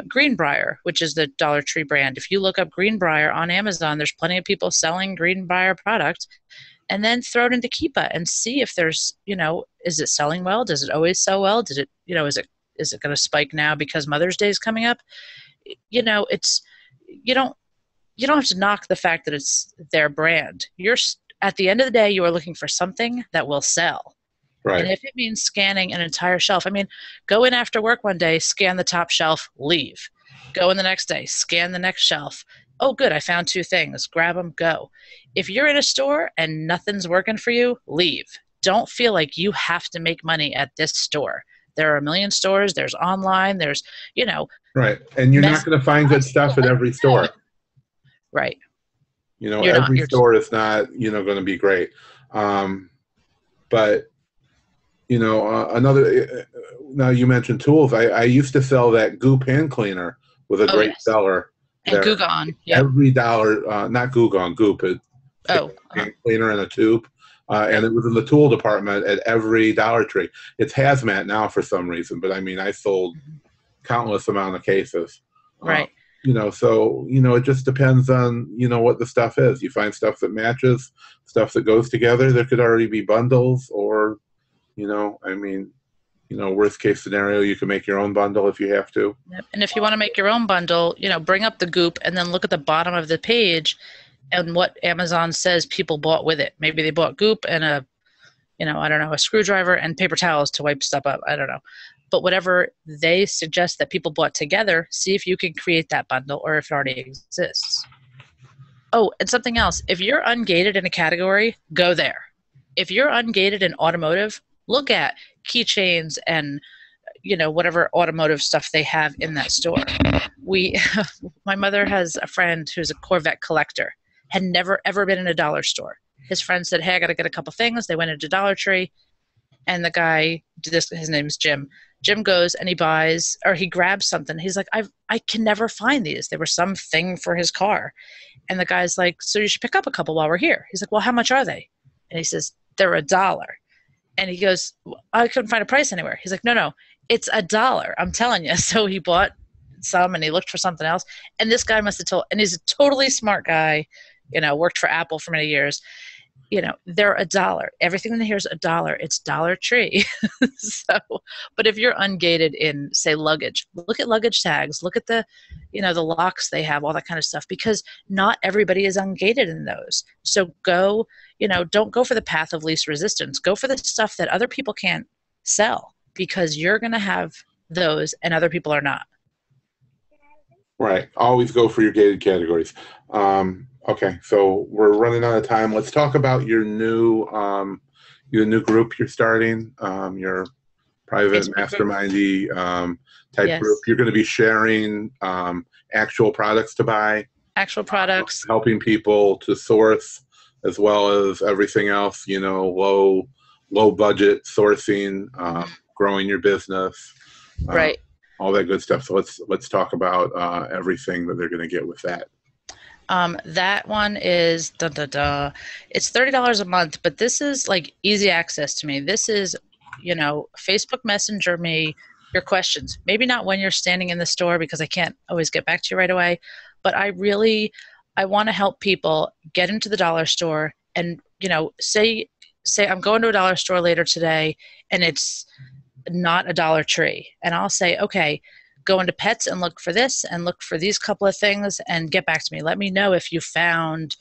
Greenbrier, which is the Dollar Tree brand, if you look up Greenbrier on Amazon, there's plenty of people selling Greenbrier product. And then throw it into Keepa and see if there's, is it selling well? Does it always sell well? Did it, is it going to spike now because Mother's Day is coming up? It's, you don't have to knock the fact that it's their brand. At the end of the day, you are looking for something that will sell. And if it means scanning an entire shelf, I mean, go in after work one day, scan the top shelf, leave. Go in the next day, scan the next shelf. Oh, good, I found 2 things. Grab them, go. If you're in a store and nothing's working for you, leave. Don't feel like you have to make money at this store. There are a million stores. There's online. There's, Right. And you're not going to find good stuff at every store. Right. Every store is not, going to be great. But, now you mentioned tools. I used to sell that Goop hand cleaner with a great seller. And Goo Gone. Yeah. Every dollar, not Goo Gone, Goop. Hand cleaner in a tube. And it was in the tool department at every Dollar Tree. It's hazmat now for some reason, but I mean, I sold countless amount of cases. Right. So, it just depends on, what the stuff is. You find stuff that matches, stuff that goes together. There could already be bundles or, worst case scenario, you can make your own bundle if you have to. Yep. And if you want to make your own bundle, bring up the Goop and then look at the bottom of the page and what Amazon says people bought with it. Maybe they bought Goop and a screwdriver and paper towels to wipe stuff up. I don't know. But whatever they suggest that people bought together, see if you can create that bundle or if it already exists. Oh, and something else. If you're ungated in a category, go there. If you're ungated in automotive, look at keychains and whatever automotive stuff they have in that store. My mother has a friend who's a Corvette collector, had never ever been in a dollar store. His friend said, hey, I got to get a couple things. They went into Dollar Tree, and the guy, his name's Jim. Jim goes and he grabs something. He's like, I can never find these. There was something for his car. And the guy's like, so you should pick up a couple while we're here. He's like, well, how much are they? And he says, they're $1. And he goes, I couldn't find a price anywhere. He's like, no, it's $1. I'm telling you. So he bought some and he looked for something else. And this guy must have told, and he's a totally smart guy, worked for Apple for many years. They're $1. Everything in here is $1. It's Dollar Tree. But if you're ungated in, say, luggage, look at luggage tags, look at the, the locks they have, all that kind of stuff, because not everybody is ungated in those. So go, don't go for the path of least resistance. Go for the stuff that other people can't sell, because you're going to have those and other people are not. Right. Always go for your gated categories. Okay, so we're running out of time. Let's talk about your new group you're starting, your private mastermindy type group. You're going to be sharing actual products to buy. Actual products. Helping people to source, as well as everything else, low budget sourcing, growing your business. Right. All that good stuff. So let's talk about everything that they're going to get with that. That one is it's $30 a month, but this is like easy access to me. This is, Facebook Messenger me your questions. Maybe not when you're standing in the store, because I can't always get back to you right away, but I want to help people get into the dollar store and, say I'm going to a dollar store later today and it's not a Dollar Tree. And I'll say, okay, go into pets and look for this and look for these couple of things and get back to me. Let me know if you found,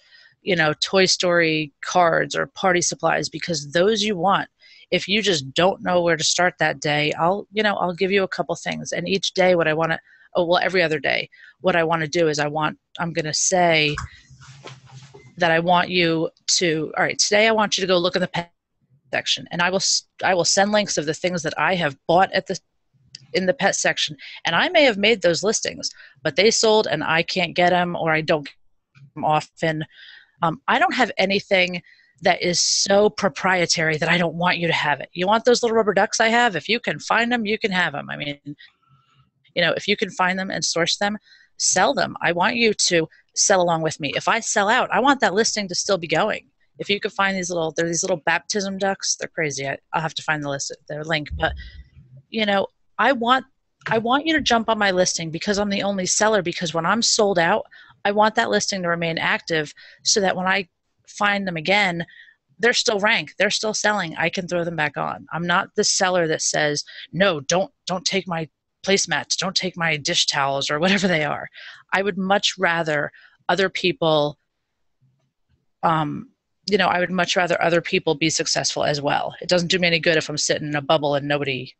Toy Story cards or party supplies, because those you want. If you just don't know where to start that day, I'll give you a couple things. And each day every other day, what I want to do is I'm going to say that I want you to, all right, today I want you to go look in the pet section, and I will send links of the things that I have bought in the pet section, and I may have made those listings, but they sold and I can't get them, or I don't get them often. I don't have anything that is so proprietary that I don't want you to have it. You want those little rubber ducks I have? If you can find them, you can have them. I mean, if you can find them and source them, sell them. I want you to sell along with me. If I sell out, I want that listing to still be going. If you could find these little baptism ducks, they're crazy. I'll have to find their link, but I want you to jump on my listing, because I'm the only seller, because when I'm sold out, I want that listing to remain active so that when I find them again, they're still ranked, they're still selling, I can throw them back on. I'm not the seller that says, no, don't take my placemats, don't take my dish towels or whatever they are. I would much rather other people I would much rather other people be successful as well. It doesn't do me any good if I'm sitting in a bubble and nobody,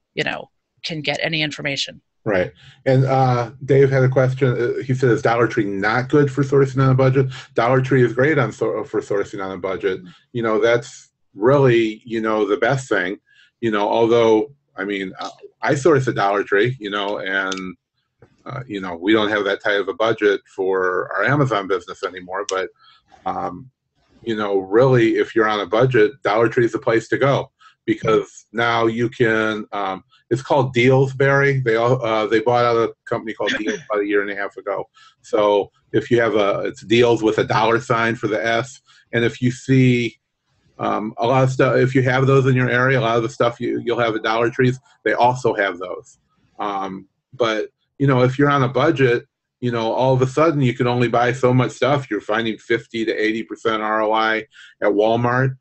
can get any information. Right. And Dave had a question. He said, is Dollar Tree not good for sourcing on a budget? Dollar Tree is great for sourcing on a budget. That's really, the best thing, although, I mean, I source at Dollar Tree, and, we don't have that type of a budget for our Amazon business anymore. But, really, if you're on a budget, Dollar Tree is the place to go, because now you can, it's called Deals, Barry. They bought out a company called Deals about a year and a half ago. So if you have it's Deals with a $ for the S, and if you see a lot of stuff, if you have those in your area, a lot of the stuff you'll have at Dollar Trees, they also have those. But if you're on a budget, all of a sudden you can only buy so much stuff. You're finding 50 to 80% ROI at Walmart.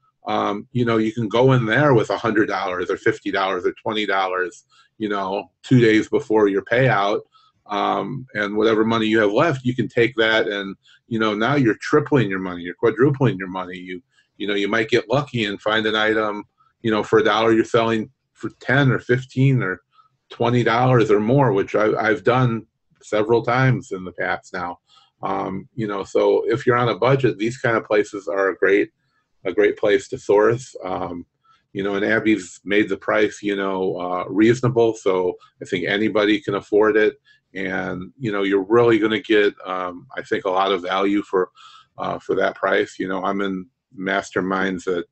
You can go in there with $100 or $50 or $20, 2 days before your payout. And whatever money you have left, you can take that and, now you're tripling your money, you're quadrupling your money. You might get lucky and find an item, for $1 you're selling for 10 or 15 or $20 or more, which I've done several times in the past now. So if you're on a budget, these kind of places are a great place to source. And Abby's made the price, reasonable. So I think anybody can afford it. And, you're really going to get, I think, a lot of value for that price. I'm in masterminds that,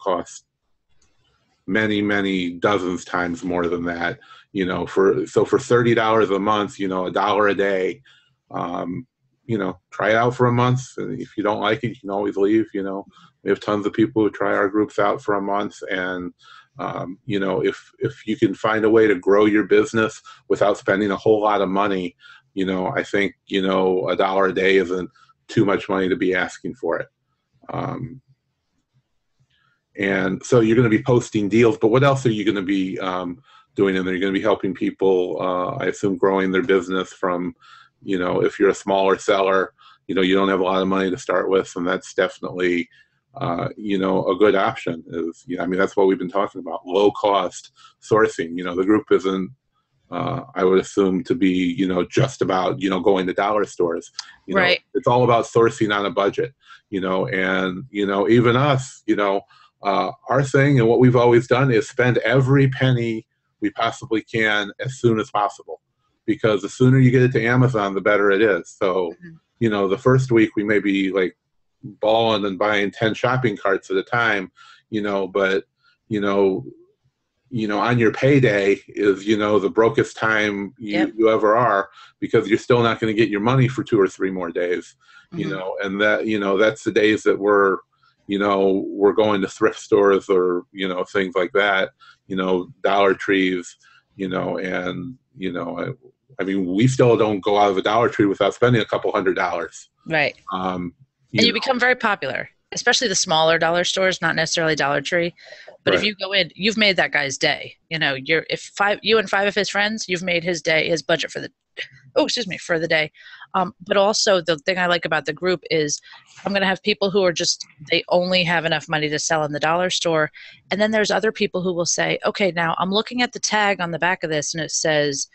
cost many, many dozens times more than that, for $30 a month, $1 a day, try it out for a month. And if you don't like it, you can always leave. We have tons of people who try our groups out for a month. And, if you can find a way to grow your business without spending a whole lot of money, I think, $1 a day isn't too much money to be asking for it. And so you're going to be posting deals, but what else are you going to be doing in there? You're going to be helping people, I assume, growing their business from, if you're a smaller seller, you don't have a lot of money to start with, and that's definitely, a good option. That's what we've been talking about, low cost sourcing. The group isn't, I would assume, to be, just about, going to dollar stores. Right. It's all about sourcing on a budget, and, even us, our thing and what we've always done is spend every penny we possibly can as soon as possible, because the sooner you get it to Amazon, the better it is. So, the first week we may be like balling and buying 10 shopping carts at a time, but, on your payday is, the brokest time you ever are, because you're still not going to get your money for 2 or 3 more days, and that, that's the days that we're going to thrift stores or, things like that, Dollar Trees, and, we still don't go out of a Dollar Tree without spending a couple $100. Right. And you become very popular, especially the smaller dollar stores, not necessarily Dollar Tree. But if you go in, you've made that guy's day. You and 5 of his friends, you've made his day, his budget for the day. But also the thing I like about the group is I'm going to have people who are they only have enough money to sell in the dollar store. And then there's other people who will say, okay, now I'm looking at the tag on the back of this and it says,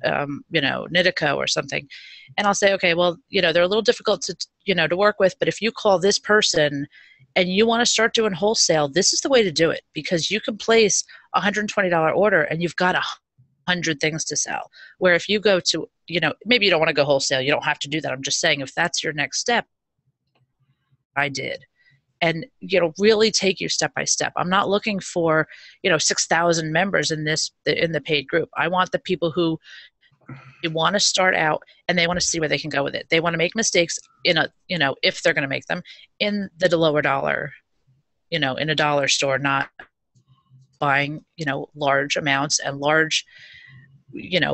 Nidico or something. And I'll say, okay, well, they're a little difficult to work with, but if you call this person and you want to start doing wholesale, this is the way to do it, because you can place a $120 order and you've got 100 things to sell. Where if you go to, maybe you don't want to go wholesale, you don't have to do that. I'm just saying, if that's your next step, I did. And, really take you step by step. I'm not looking for, 6,000 members in the paid group. I want the people who want to start out and they want to see where they can go with it. They want to make mistakes if they're going to make them in the lower dollar, in a dollar store, not buying, large amounts and large,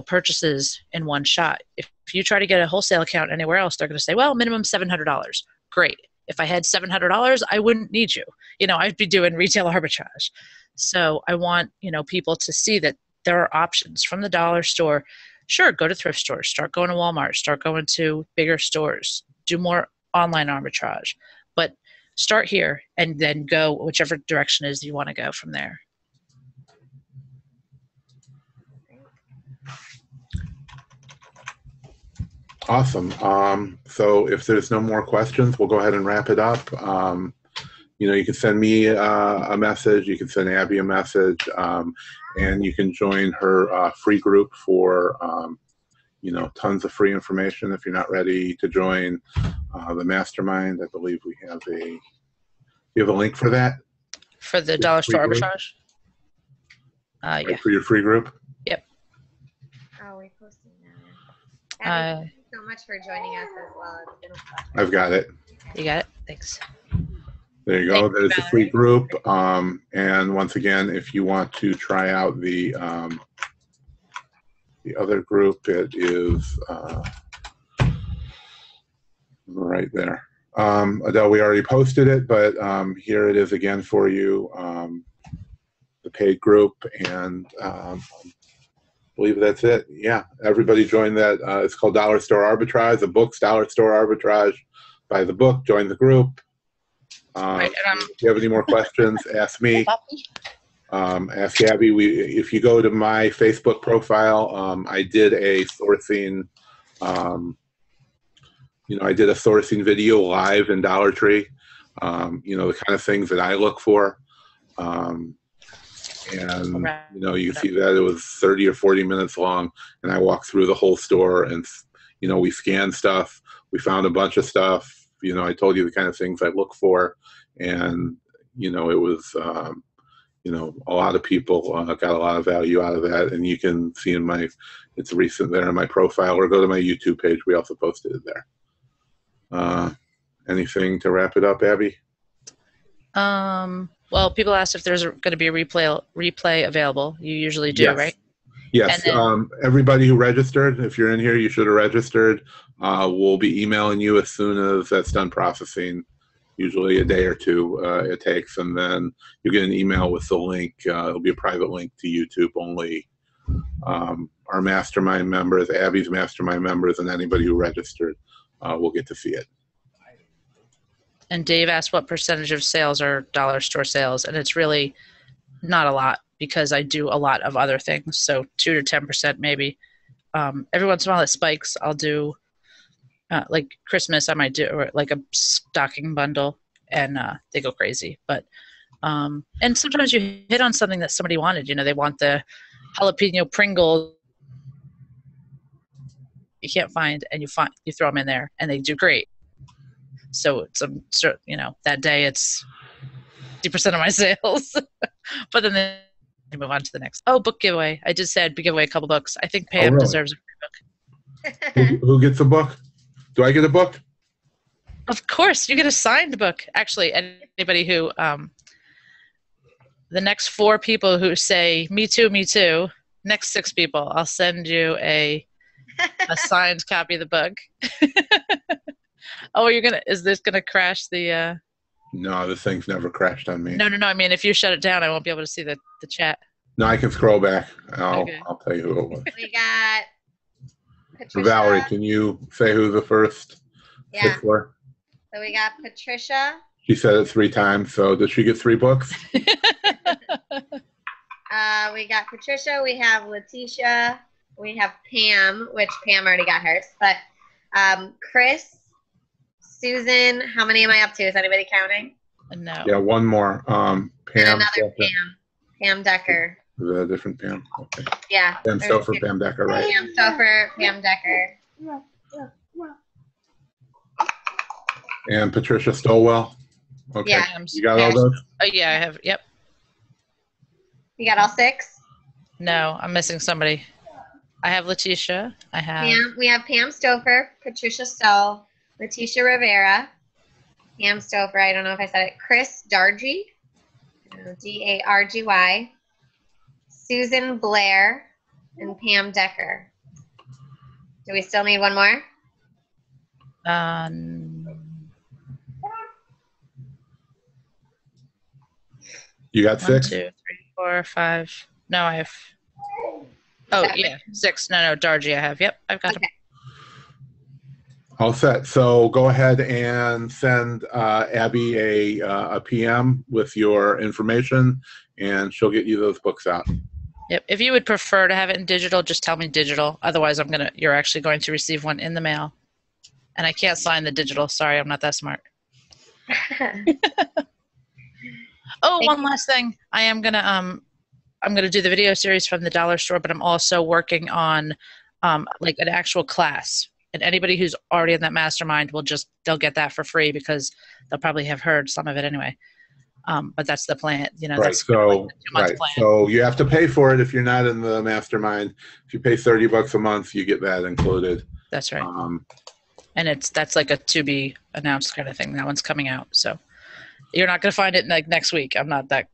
purchases in one shot. If you try to get a wholesale account anywhere else, they're going to say, well, minimum $700. Great. If I had $700, I wouldn't need you. I'd be doing retail arbitrage. So I want, people to see that there are options from the dollar store. Sure, go to thrift stores, start going to Walmart, start going to bigger stores, do more online arbitrage. But start here and then go whichever direction is you want to go from there. Awesome. So if there's no more questions, we'll go ahead and wrap it up. You can send me a message. You can send Abby a message, and you can join her free group for tons of free information. If you're not ready to join the Mastermind, I believe we have you have a link for that? For the dollar store arbitrage? Yeah. For your free group? Yep. Oh, we posted that. Thank you so much for joining us as well. It's been a pleasure. I've got it. You got it? Thanks. There you go. There's a free group. And once again, if you want to try out the other group, it is right there. Adele, we already posted it, but here it is again for you, the paid group, and I believe that's it. Yeah, everybody join that. It's called Dollar Store Arbitrage. The book's Dollar Store Arbitrage. Buy the book, join the group. Right, if you have any more questions, ask me. Ask Abby. If you go to my Facebook profile, I did a sourcing. I did a sourcing video live in Dollar Tree. The kind of things that I look for. And you can see that it was 30 or 40 minutes long, and I walked through the whole store, and we scanned stuff. We found a bunch of stuff. I told you the kind of things I look for, and it was a lot of people got a lot of value out of that, and you can see it's recent there in my profile, or go to my YouTube page. We also posted it there. Anything to wrap it up, Abby? Well, people asked if there's going to be a replay available. You usually do, yes. Right? Yes. Then, everybody who registered, if you're in here, you should have registered. We'll be emailing you as soon as that's done processing. Usually a day or two it takes, and then you get an email with the link. It'll be a private link to YouTube only. Our Mastermind members, Abby's Mastermind members, and anybody who registered will get to see it. And Dave asked what percentage of sales are dollar store sales, and it's really not a lot because I do a lot of other things. So 2 to 10% maybe. Every once in a while it spikes. I'll do like Christmas. I might do like a stocking bundle, and they go crazy. But and sometimes you hit on something that somebody wanted. They want the jalapeno Pringles you can't find, and you throw them in there, and they do great. So it's that day it's 50% of my sales, but then they move on to the next. Oh, book giveaway! I just said give away a couple books. I think Pam deserves a free book. Who gets a book? Do I get a book? Of course, you get a signed book. Actually, anybody who the next 4 people who say me too, next 6 people, I'll send you a signed copy of the book. Oh, is this gonna crash the No, this thing's never crashed on me. No. I mean, if you shut it down, I won't be able to see the chat. No, I can scroll back. Okay. I'll tell you who it was. We got Patricia. Valerie, can you say who the first 6 were? So we got Patricia. She said it 3 times, so does she get 3 books? We got Patricia, we have Letitia, we have Pam, which Pam already got hers, but Chris, Susan, how many am I up to? Is anybody counting? No. Yeah, one more. Pam. And another Pam. Pam Decker. Is that a different Pam? Okay. Yeah. Pam Stouffer, Pam Decker, right? Pam Stouffer, Pam Decker. And Patricia Stowell. Okay. Yeah. You got all those? Oh, yeah, I have. Yep. You got all 6? No, I'm missing somebody. I have Letitia. I have. We have Pam Stouffer, Patricia Stoll, Letitia Rivera, Pam Stouffer. I don't know if I said it. Chris Dargy, Dargy. Susan Blair, and Pam Decker. Do we still need one more? You got 6? 1, 2, 3, 4, 5. No, I have. Oh, yeah, 6. No, Dargy I have. Yep, I've got him. All set. So go ahead and send Abby a PM with your information, and she'll get you those books out. Yep. If you would prefer to have it in digital, just tell me digital. Otherwise, you're actually going to receive one in the mail. And I can't sign the digital. Sorry, I'm not that smart. Oh, one last thing. I'm gonna do the video series from the dollar store, but I'm also working on like an actual class. And anybody who's already in that mastermind they'll get that for free because they'll probably have heard some of it anyway. But that's the plan, Right. That's So, like the 2-month plan. So you have to pay for it if you're not in the mastermind. If you pay $30 a month, you get that included. That's right. And that's like a to be announced kind of thing. That one's coming out. So you're not going to find it like next week. I'm not that,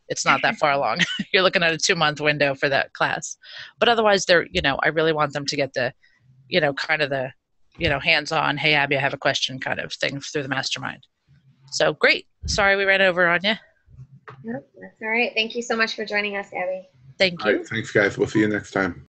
it's not that far along. You're looking at a 2-month window for that class. But otherwise I really want them to get the, kind of the, hands-on, hey, Abby, I have a question kind of thing through the mastermind. So great. Sorry we ran over on you. Nope, that's all right. Thank you so much for joining us, Abby. Thank you. All right, thanks, guys. We'll see you next time.